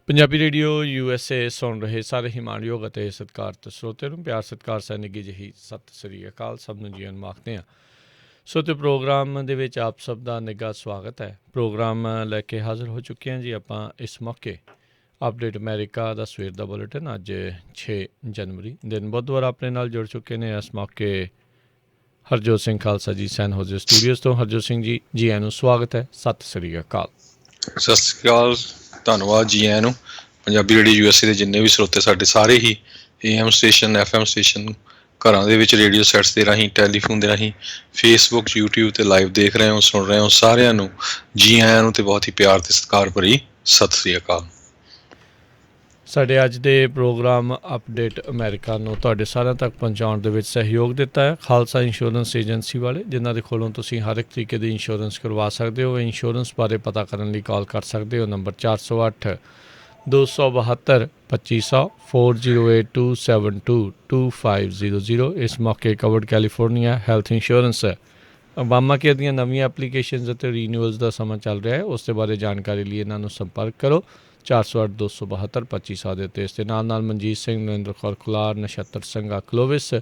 Punjabi radio USA ਸੁਣ ਰਹੇ ਸਾਰੇ ਹੀ ਮਾਣਯੋਗ ਅਤੇ ਸਤਿਕਾਰਤ ਸਰੋਤਿਆਂ ਨੂੰ ਪਿਆਰ ਸਤਿਕਾਰ ਸਹਿ ਨਿੱਘੀ ਜਿਹੀ ਸਤਿ ਸ੍ਰੀ ਅਕਾਲ ਸਭ ਨੂੰ ਜੀਵਨ ਮਾਖਦੇ ਹਾਂ। ਸੋ ਤੇ ਪ੍ਰੋਗਰਾਮ ਦੇ ਵਿੱਚ ਆਪ ਸਭ ਦਾ ਨਿੱਘਾ ਸਵਾਗਤ ਹੈ। ਪ੍ਰੋਗਰਾਮ ਲੈ ਕੇ ਹਾਜ਼ਰ ਹੋ ਚੁੱਕੇ ਹਾਂ ਜੀ ਆਪਾਂ ਇਸ ਮੌਕੇ। ਅਪਡੇਟ ਅਮਰੀਕਾ ਦਾ ਸਵੇਰ ਦਾ ਬੁਲੇਟਿਨ ਅੱਜ 6 ਜਨਵਰੀ ਦਿਨ ਬੁੱਧਵਾਰ ਆਪਣੇ ਨਾਲ ਜੁੜ ਚੁੱਕੇ ਨੇ। ਇਸ ਮੌਕੇ ਹਰਜੋਤ ਸਿੰਘ ਖਾਲਸਾ ਜੀ ਸੈਨ ਹੋਜ਼ੇ ਸਟੂਡੀਓਜ਼ ਤੋਂ। ਹਰਜੋਤ ਸਿੰਘ ਜੀ, ਜੀ ਆਇਆਂ ਨੂੰ ਸਵਾਗਤ ਹੈ। ਸਤਿ ਸ੍ਰੀ ਅਕਾਲ। ਸਤਿ ਸ਼੍ਰੀ ਅਕਾਲ, ਧੰਨਵਾਦ ਜੀ ਆਇਆਂ ਨੂੰ। ਪੰਜਾਬੀ ਰੇਡੀਓ USA ਦੇ ਜਿੰਨੇ ਵੀ ਸਰੋਤੇ ਸਾਡੇ ਸਾਰੇ ਹੀ AM ਸਟੇਸ਼ਨ FM ਸਟੇਸ਼ਨ ਘਰਾਂ ਦੇ ਵਿੱਚ ਰੇਡੀਓ ਸੈਟਸ ਦੇ ਰਾਹੀਂ ਟੈਲੀਫੋਨ ਦੇ ਰਾਹੀਂ ਫੇਸਬੁੱਕ YouTube 'ਤੇ ਲਾਈਵ ਦੇਖ ਰਹੇ ਹੋ ਸੁਣ ਰਹੇ ਹੋ ਸਾਰਿਆਂ ਨੂੰ ਜੀ ਆਇਆਂ ਨੂੰ ਅਤੇ ਬਹੁਤ ਹੀ ਪਿਆਰ ਅਤੇ ਸਤਿਕਾਰ ਭਰੀ ਸਤਿ ਸ਼੍ਰੀ ਅਕਾਲ। ਸਾਡੇ ਅੱਜ ਦੇ ਪ੍ਰੋਗਰਾਮ ਅਪਡੇਟ ਅਮਰੀਕਾ ਨੂੰ ਤੁਹਾਡੇ ਸਾਰਿਆਂ ਤੱਕ ਪਹੁੰਚਾਉਣ ਦੇ ਵਿੱਚ ਸਹਿਯੋਗ ਦਿੱਤਾ ਹੈ ਖਾਲਸਾ ਇੰਸ਼ੋਰੈਂਸ ਏਜੰਸੀ ਵਾਲੇ, ਜਿਨ੍ਹਾਂ ਦੇ ਕੋਲੋਂ ਤੁਸੀਂ ਹਰ ਇੱਕ ਤਰੀਕੇ ਦੀ ਇੰਸ਼ੋਰੈਂਸ ਕਰਵਾ ਸਕਦੇ ਹੋ। ਇੰਸ਼ੋਰੈਂਸ ਬਾਰੇ ਪਤਾ ਕਰਨ ਲਈ ਕਾਲ ਕਰ ਸਕਦੇ ਹੋ ਨੰਬਰ 408 272 2500 4082722500। ਇਸ ਮੌਕੇ covered California health insurance Obama care ਦੀਆਂ ਨਵੀਆਂ ਐਪਲੀਕੇਸ਼ਨਜ਼ ਅਤੇ ਰੀਨਿਊਅਲਸ ਦਾ ਸਮਾਂ ਚੱਲ ਰਿਹਾ ਹੈ। ਉਸ ਦੇ ਬਾਰੇ ਜਾਣਕਾਰੀ ਲਈ ਇਹਨਾਂ ਨੂੰ ਸੰਪਰਕ ਕਰੋ 408 272 2500 ਦੇ ਉੱਤੇ। ਇਸ ਦੇ ਨਾਲ ਨਾਲ Manjit Singh, Narinder Kaur Kular, Nachhattar Singh Clovis,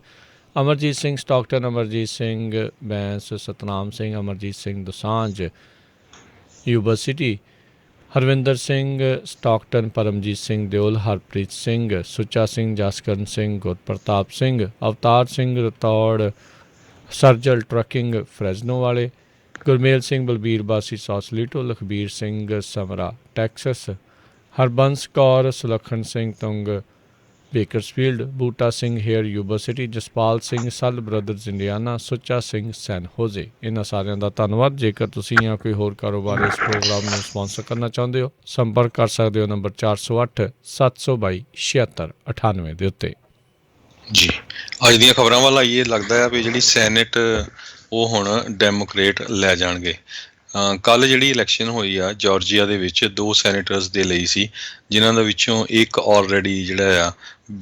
Amarjit Singh Stockton, Amarjit Singh Bains, Satnam Singh, Amarjit Singh Dosanjh Yuba City, Harvinder Singh Stockton, Paramjit Singh Deol, Harpreet Singh, Sucha Singh, Jaskaran Singh, Gurpratap Singh, Avtar Singh Rathore, Sarjal trucking Fresno ਵਾਲੇ, Gurmel Singh Balbir Basi Sausalito, Lakhbir Singh Samra Texas, Harbans Kaur, Sulakhan Singh Tung Bakersfield, Buta Singh Hayer Yuba City, Jaspal Singh Sall brothers Indiana, Sucha Singh ਸੈਨ ਹੋਜ਼ੇ। ਇਹਨਾਂ ਸਾਰਿਆਂ ਦਾ ਧੰਨਵਾਦ। ਜੇਕਰ ਤੁਸੀਂ ਜਾਂ ਕੋਈ ਹੋਰ ਕਾਰੋਬਾਰ ਇਸ ਪ੍ਰੋਗਰਾਮ ਨੂੰ ਸਪਾਂਸਰ ਕਰਨਾ ਚਾਹੁੰਦੇ ਹੋ ਸੰਪਰਕ ਕਰ ਸਕਦੇ ਹੋ ਨੰਬਰ 408 722 7698 ਦੇ ਉੱਤੇ। ਜੀ ਅੱਜ ਦੀਆਂ ਖਬਰਾਂ ਵੱਲ ਆਈਏ। ਲੱਗਦਾ ਆ ਵੀ ਜਿਹੜੀ ਸੈਨੇਟ ਉਹ ਹੁਣ ਡੈਮੋਕਰੇਟ ਲੈ ਜਾਣਗੇ। ਕੱਲ੍ਹ ਜਿਹੜੀ ਇਲੈਕਸ਼ਨ ਹੋਈ ਆ ਜਾਰਜੀਆ ਦੇ ਵਿੱਚ 2 ਸੈਨੇਟਰਸ ਦੇ ਲਈ ਸੀ, ਜਿਨ੍ਹਾਂ ਦੇ ਵਿੱਚੋਂ ਇੱਕ ਆਲਰੇਡੀ ਜਿਹੜਾ ਆ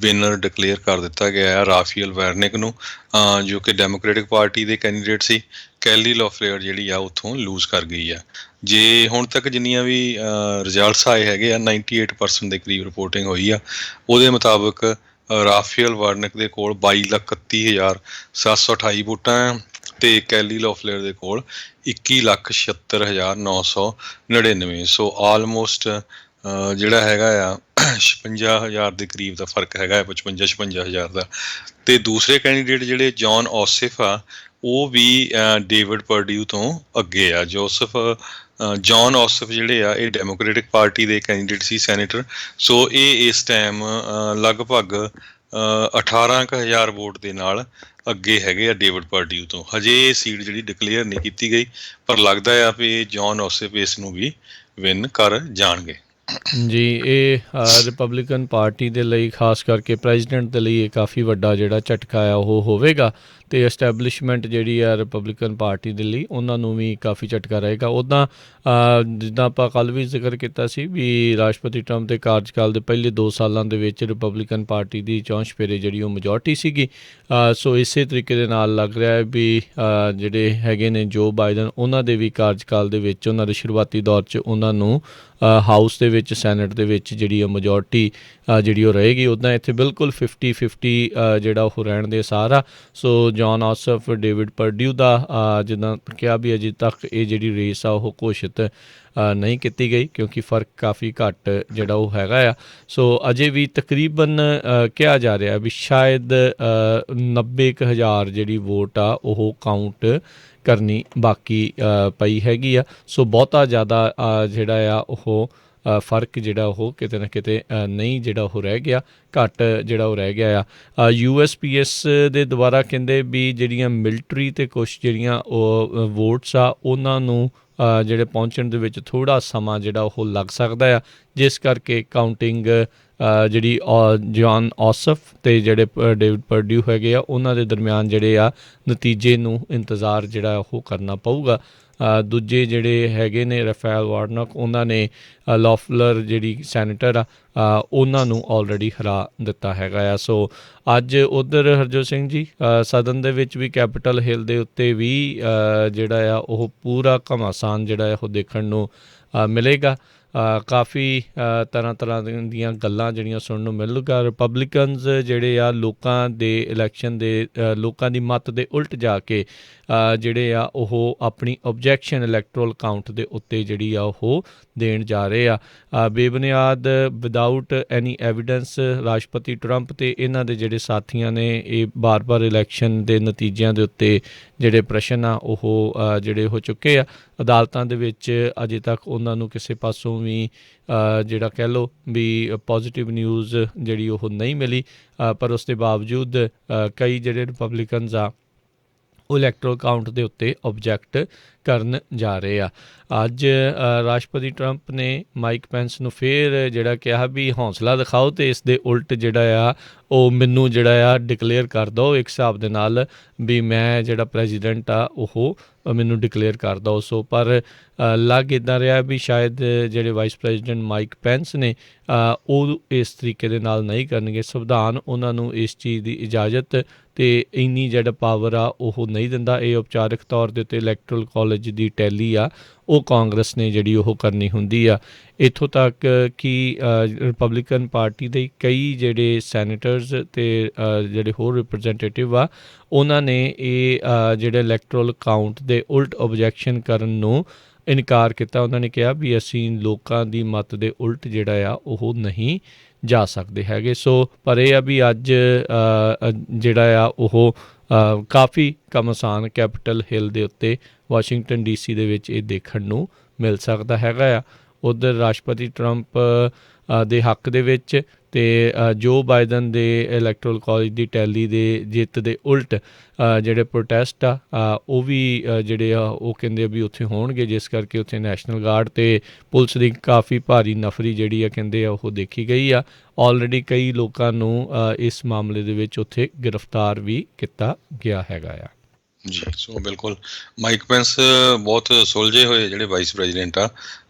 ਵਿਨਰ ਡਿਕਲੇਅਰ ਕਰ ਦਿੱਤਾ ਗਿਆ ਆ ਰਾਫੇਲ ਵਾਰਨਿਕ ਨੂੰ, ਜੋ ਕਿ ਡੈਮੋਕ੍ਰੇਟਿਕ ਪਾਰਟੀ ਦੇ ਕੈਂਡੀਡੇਟ ਸੀ। ਕੈਲੀ ਲੋਫਲੇਅਰ ਜਿਹੜੀ ਆ ਉੱਥੋਂ ਲੂਜ਼ ਕਰ ਗਈ ਆ। ਜੇ ਹੁਣ ਤੱਕ ਜਿੰਨੀਆਂ ਵੀ ਰਿਜ਼ਲਟਸ ਆਏ ਹੈਗੇ ਆ 98% ਦੇ ਕਰੀਬ ਰਿਪੋਰਟਿੰਗ ਹੋਈ ਆ, ਉਹਦੇ ਮੁਤਾਬਕ ਰਾਫੇਲ ਵਾਰਨਿਕ ਦੇ ਕੋਲ 22,31,728 ਵੋਟਾਂ ਅਤੇ ਕੈਲੀ ਲੋਫਲੇਅਰ ਦੇ ਕੋਲ 21,76,999। ਸੋ ਆਲਮੋਸਟ ਜਿਹੜਾ ਹੈਗਾ ਆ 56,000 ਦੇ ਕਰੀਬ ਦਾ ਫਰਕ ਹੈਗਾ, 55,000 ਦਾ। ਅਤੇ ਦੂਸਰੇ ਕੈਂਡੀਡੇਟ ਜਿਹੜੇ ਜੌਨ ਔਸਿਫ ਆ, ਉਹ ਵੀ ਡੇਵਿਡ ਪਰਡਿਊ ਤੋਂ ਅੱਗੇ ਆ। ਜੌਨ ਔਸਿਫ ਜਿਹੜੇ ਆ ਇਹ ਡੈਮੋਕ੍ਰੇਟਿਕ ਪਾਰਟੀ ਦੇ ਕੈਂਡੀਡੇਟ ਸੀ ਸੈਨੇਟਰ। ਸੋ ਇਹ ਇਸ ਟਾਈਮ ਲਗਭਗ 18,000 ਵੋਟ ਦੇ ਨਾਲ ਅੱਗੇ ਹੈਗੇ ਆ ਡੇਵਿਡ ਪਰਡਿਊ ਤੋਂ। ਹਜੇ ਇਹ ਸੀਟ ਜਿਹੜੀ ਡਿਕਲੇਅਰ ਨਹੀਂ ਕੀਤੀ ਗਈ, ਪਰ ਲੱਗਦਾ ਆ ਵੀ ਜੌਨ ਔਸਿਫ ਇਸ ਨੂੰ ਵੀ ਵਿਨ ਕਰ ਜਾਣਗੇ। ਜੀ ਇਹ ਰਿਪਬਲਿਕਨ ਪਾਰਟੀ ਦੇ ਲਈ, ਖਾਸ ਕਰਕੇ ਪ੍ਰੈਜ਼ੀਡੈਂਟ ਦੇ ਲਈ ਇਹ ਕਾਫੀ ਵੱਡਾ ਜਿਹੜਾ ਝਟਕਾ ਆ ਉਹ ਹੋਵੇਗਾ, ਅਤੇ ਐਸਟੈਬਲਿਸ਼ਮੈਂਟ ਜਿਹੜੀ ਆ ਰਿਪਬਲਿਕਨ ਪਾਰਟੀ ਦੇ ਲਈ ਉਹਨਾਂ ਨੂੰ ਵੀ ਕਾਫੀ ਝਟਕਾ ਰਹੇਗਾ। ਉੱਦਾਂ ਜਿੱਦਾਂ ਆਪਾਂ ਕੱਲ੍ਹ ਵੀ ਜ਼ਿਕਰ ਕੀਤਾ ਸੀ ਵੀ ਰਾਸ਼ਟਰਪਤੀ ਟਰੰਪ ਦੇ ਕਾਰਜਕਾਲ ਦੇ ਪਹਿਲੇ 2 ਸਾਲਾਂ ਦੇ ਵਿੱਚ ਰਿਪਬਲਿਕਨ ਪਾਰਟੀ ਦੀ 64 ਫੇਰੇ ਜਿਹੜੀ ਉਹ ਮੈਜੋਰਟੀ ਸੀਗੀ। ਸੋ ਇਸੇ ਤਰੀਕੇ ਦੇ ਨਾਲ ਲੱਗ ਰਿਹਾ ਹੈ ਵੀ ਜਿਹੜੇ ਹੈਗੇ ਨੇ ਜੋ ਬਾਈਡਨ, ਉਹਨਾਂ ਦੇ ਵੀ ਕਾਰਜਕਾਲ ਦੇ ਵਿੱਚ ਉਹਨਾਂ ਦੇ ਸ਼ੁਰੂਆਤੀ ਦੌਰ 'ਚ ਉਹਨਾਂ ਨੂੰ ਹਾਊਸ ਦੇ ਵਿੱਚ, ਸੈਨੇਟ ਦੇ ਵਿੱਚ ਜਿਹੜੀ ਉਹ ਮੈਜੋਰਟੀ ਜਿਹੜੀ ਉਹ ਰਹੇਗੀ। ਉੱਦਾਂ ਇੱਥੇ ਬਿਲਕੁਲ 50-50 ਜਿਹੜਾ ਉਹ ਰਹਿਣ ਦੇ ਸਾਰਾ। ਸੋ ਜੌਨ ਔਸਫ, ਡੇਵਿਡ ਪਰਡਿਊ ਦਾ ਜਿੱਦਾਂ ਕਿਹਾ ਵੀ ਅਜੇ ਤੱਕ ਇਹ ਜਿਹੜੀ ਰੇਸ ਆ ਉਹ ਘੋਸ਼ਿਤ ਨਹੀਂ ਕੀਤੀ ਗਈ, ਕਿਉਂਕਿ ਫਰਕ ਕਾਫੀ ਘੱਟ ਜਿਹੜਾ ਉਹ ਹੈਗਾ ਆ। ਸੋ ਅਜੇ ਵੀ ਤਕਰੀਬਨ ਕਿਹਾ ਜਾ ਰਿਹਾ ਵੀ ਸ਼ਾਇਦ 90,000 ਜਿਹੜੀ ਵੋਟ ਆ ਉਹ ਕਾਊਂਟ ਕਰਨੀ ਬਾਕੀ ਪਈ ਹੈਗੀ ਆ। ਸੋ ਬਹੁਤਾ ਜ਼ਿਆਦਾ ਜਿਹੜਾ ਆ ਉਹ ਫਰਕ ਜਿਹੜਾ ਉਹ ਕਿਤੇ ਨਾ ਕਿਤੇ ਨਹੀਂ ਜਿਹੜਾ ਉਹ ਰਹਿ ਗਿਆ, ਘੱਟ ਜਿਹੜਾ ਉਹ ਰਹਿ ਗਿਆ ਆ। USPS ਦੇ ਦੁਆਰਾ ਕਹਿੰਦੇ ਵੀ ਜਿਹੜੀਆਂ ਮਿਲਟਰੀ ਅਤੇ ਕੁਛ ਜਿਹੜੀਆਂ ਉਹ ਵੋਟਸ ਆ ਉਹਨਾਂ ਨੂੰ ਜਿਹੜੇ ਪਹੁੰਚਣ ਦੇ ਵਿੱਚ ਥੋੜ੍ਹਾ ਸਮਾਂ ਜਿਹੜਾ ਉਹ ਲੱਗ ਸਕਦਾ ਆ, ਜਿਸ ਕਰਕੇ ਕਾਊਂਟਿੰਗ ਜਿਹੜੀ ਜੌਨ ਔਸਫ ਅਤੇ ਜਿਹੜੇ ਡੇਵਿਡ ਪਰਡਿਊ ਹੈਗੇ ਆ ਉਹਨਾਂ ਦੇ ਦਰਮਿਆਨ ਜਿਹੜੇ ਆ ਨਤੀਜੇ ਨੂੰ ਇੰਤਜ਼ਾਰ ਜਿਹੜਾ ਉਹ ਕਰਨਾ ਪਊਗਾ। ਦੂਜੇ ਜਿਹੜੇ ਹੈਗੇ ਨੇ ਰਾਫੇਲ ਵਾਰਨਕ, ਉਹਨਾਂ ਨੇ ਲੋਫਲਰ ਜਿਹੜੀ ਸੈਨੇਟਰ ਆ ਉਹਨਾਂ ਨੂੰ ਆਲਰੇਡੀ ਹਰਾ ਦਿੱਤਾ ਹੈਗਾ ਆ। ਸੋ ਅੱਜ ਉੱਧਰ ਹਰਜੋਤ ਸਿੰਘ ਜੀ ਸਦਨ ਦੇ ਵਿੱਚ ਵੀ ਕੈਪੀਟਲ ਹਿੱਲ ਦੇ ਉੱਤੇ ਵੀ ਜਿਹੜਾ ਆ ਉਹ ਪੂਰਾ ਘਮਾਸਾਨ ਜਿਹੜਾ ਉਹ ਦੇਖਣ ਨੂੰ ਮਿਲੇਗਾ। ਕਾਫੀ ਤਰ੍ਹਾਂ ਦੀਆਂ ਗੱਲਾਂ ਜਿਹੜੀਆਂ ਸੁਣਨ ਨੂੰ ਮਿਲੂਗਾ। ਰਿਪਬਲਿਕਨਸ ਜਿਹੜੇ ਆ ਲੋਕਾਂ ਦੇ ਇਲੈਕਸ਼ਨ ਦੇ ਲੋਕਾਂ ਦੀ ਮੱਤ ਦੇ ਉਲਟ ਜਾ ਕੇ ਜਿਹੜੇ ਆ ਉਹ ਆਪਣੀ ਓਬਜੈਕਸ਼ਨ ਇਲੈਕਟਰਲ ਕਾਊਂਟ ਦੇ ਉੱਤੇ ਜਿਹੜੀ ਆ ਉਹ ਦੇਣ ਜਾ ਰਹੇ ਆ ਬੇਬੁਨਿਆਦ ਵਿਦਆਊਟ ਐਨੀ ਐਵੀਡੈਂਸ। ਰਾਸ਼ਟਰਪਤੀ ਟਰੰਪ ਅਤੇ ਇਹਨਾਂ ਦੇ ਜਿਹੜੇ ਸਾਥੀਆਂ ਨੇ ਇਹ ਬਾਰ-ਬਾਰ ਇਲੈਕਸ਼ਨ ਦੇ ਨਤੀਜਿਆਂ ਦੇ ਉੱਤੇ ਜਿਹੜੇ ਪ੍ਰਸ਼ਨ ਆ ਉਹ ਜਿਹੜੇ ਹੋ ਚੁੱਕੇ ਆ ਅਦਾਲਤਾਂ ਦੇ ਵਿੱਚ। ਅਜੇ ਤੱਕ ਉਹਨਾਂ ਨੂੰ ਕਿਸੇ ਪਾਸੋਂ ਵੀ ਜਿਹੜਾ ਕਹਿ ਲਓ ਵੀ ਪੋਜ਼ੀਟਿਵ ਨਿਊਜ਼ ਜਿਹੜੀ ਉਹ ਨਹੀਂ ਮਿਲੀ, ਪਰ ਉਸ ਦੇ ਬਾਵਜੂਦ ਕਈ ਜਿਹੜੇ ਰਿਪਬਲਿਕਨਸ ਆ ਉਹ ਇਲੈਕਟਰਲ ਕਾਊਂਟ ਦੇ ਉੱਤੇ ਓਬਜੈਕਟ ਕਰਨ ਜਾ ਰਹੇ ਆ। ਅੱਜ ਰਾਸ਼ਟਰਪਤੀ ਟਰੰਪ ਨੇ ਮਾਈਕ ਪੈਂਸ ਨੂੰ ਫਿਰ ਜਿਹੜਾ ਕਿਹਾ ਵੀ ਹੌਸਲਾ ਦਿਖਾਓ ਅਤੇ ਇਸ ਦੇ ਉਲਟ ਜਿਹੜਾ ਆ ਉਹ ਮੈਨੂੰ ਜਿਹੜਾ ਆ ਡਿਕਲੇਅਰ ਕਰ ਦਿਓ ਇੱਕ ਹਿਸਾਬ ਦੇ ਨਾਲ ਵੀ ਮੈਂ ਜਿਹੜਾ ਪ੍ਰੈਜ਼ੀਡੈਂਟ ਆ ਉਹ ਮੈਨੂੰ ਡਿਕਲੇਅਰ ਕਰ ਦਿਓ। ਸੋ ਪਰ ਲੱਗ ਇੱਦਾਂ ਰਿਹਾ ਵੀ ਸ਼ਾਇਦ ਜਿਹੜੇ ਵਾਈਸ ਪ੍ਰੈਜ਼ੀਡੈਂਟ ਮਾਈਕ ਪੈਂਸ ਨੇ ਉਹ ਇਸ ਤਰੀਕੇ ਦੇ ਨਾਲ ਨਹੀਂ ਕਰਨਗੇ। ਸੰਵਿਧਾਨ ਉਹਨਾਂ ਨੂੰ ਇਸ ਚੀਜ਼ ਦੀ ਇਜਾਜ਼ਤ ਅਤੇ ਇੰਨੀ ਜਿਹੜਾ ਪਾਵਰ ਆ ਉਹ ਨਹੀਂ ਦਿੰਦਾ। ਇਹ ਉਪਚਾਰਕ ਤੌਰ ਦੇ ਉੱਤੇ ਇਲੈਕਟਰਲ ਕਾਲਜ ਦੀ ਟੈਲੀ ਆ ਉਹ ਕਾਂਗਰਸ ਨੇ ਜਿਹੜੀ ਉਹ ਕਰਨੀ ਹੁੰਦੀ ਆ। ਇੱਥੋਂ ਤੱਕ ਕਿ ਰਿਪਬਲਿਕਨ ਪਾਰਟੀ ਦੇ ਕਈ ਜਿਹੜੇ ਸੈਨੇਟਰਸ ਅਤੇ ਜਿਹੜੇ ਹੋਰ ਰਿਪਰੈਜ਼ੈਂਟੇਟਿਵ ਆ ਉਹਨਾਂ ਨੇ ਇਹ ਜਿਹੜੇ ਇਲੈਕਟਰਲ ਕਾਊਂਟ ਦੇ ਉਲਟ ਓਬਜੈਕਸ਼ਨ ਕਰਨ ਨੂੰ ਇਨਕਾਰ ਕੀਤਾ। ਉਹਨਾਂ ਨੇ ਕਿਹਾ ਵੀ ਅਸੀਂ ਲੋਕਾਂ ਦੀ ਮੱਤ ਦੇ ਉਲਟ ਜਿਹੜਾ ਆ ਉਹ ਨਹੀਂ ਜਾ ਸਕਦੇ ਹੈਗੇ। ਸੋ ਪਰ ਇਹ ਆ ਵੀ ਅੱਜ ਜਿਹੜਾ ਆ ਉਹ ਕਾਫੀ ਘਮਾਸਾਨ ਕੈਪੀਟਲ ਹਿੱਲ ਦੇ ਉੱਤੇ ਵਾਸ਼ਿੰਗਟਨ DC ਦੇ ਵਿੱਚ ਇਹ ਦੇਖਣ ਨੂੰ ਮਿਲ ਸਕਦਾ ਹੈਗਾ ਆ। ਉੱਧਰ ਰਾਸ਼ਟਰਪਤੀ ਟਰੰਪ ਦੇ ਹੱਕ ਦੇ ਵਿੱਚ ਅਤੇ ਜੋ ਬਾਈਡਨ ਦੇ ਇਲੈਕਟਰਲ ਕਾਲਜ ਦੀ ਟੈਲੀ ਦੇ ਜਿੱਤ ਦੇ ਉਲਟ ਜਿਹੜੇ ਪ੍ਰੋਟੈਸਟ ਆ ਉਹ ਵੀ ਜਿਹੜੇ ਆ ਉਹ ਕਹਿੰਦੇ ਆ ਵੀ ਉੱਥੇ ਹੋਣਗੇ, ਜਿਸ ਕਰਕੇ ਉੱਥੇ ਨੈਸ਼ਨਲ ਗਾਰਡ ਅਤੇ ਪੁਲਿਸ ਦੀ ਕਾਫੀ ਭਾਰੀ ਨਫਰੀ ਜਿਹੜੀ ਆ ਕਹਿੰਦੇ ਆ ਉਹ ਦੇਖੀ ਗਈ ਆ। ਆਲਰੇਡੀ ਕਈ ਲੋਕਾਂ ਨੂੰ ਇਸ ਮਾਮਲੇ ਦੇ ਵਿੱਚ ਉੱਥੇ ਗ੍ਰਿਫਤਾਰ ਵੀ ਕੀਤਾ ਗਿਆ ਹੈਗਾ ਆ। ਜੀ ਸੋ ਬਿਲਕੁਲ ਮਾਈਕ ਪੈਂਸ ਬਹੁਤ ਸੁਲਝੇ ਹੋਏ ਜਿਹੜੇ ਵਾਈਸ ਪ੍ਰੈਜ਼ੀਡੈਂਟ ਆ,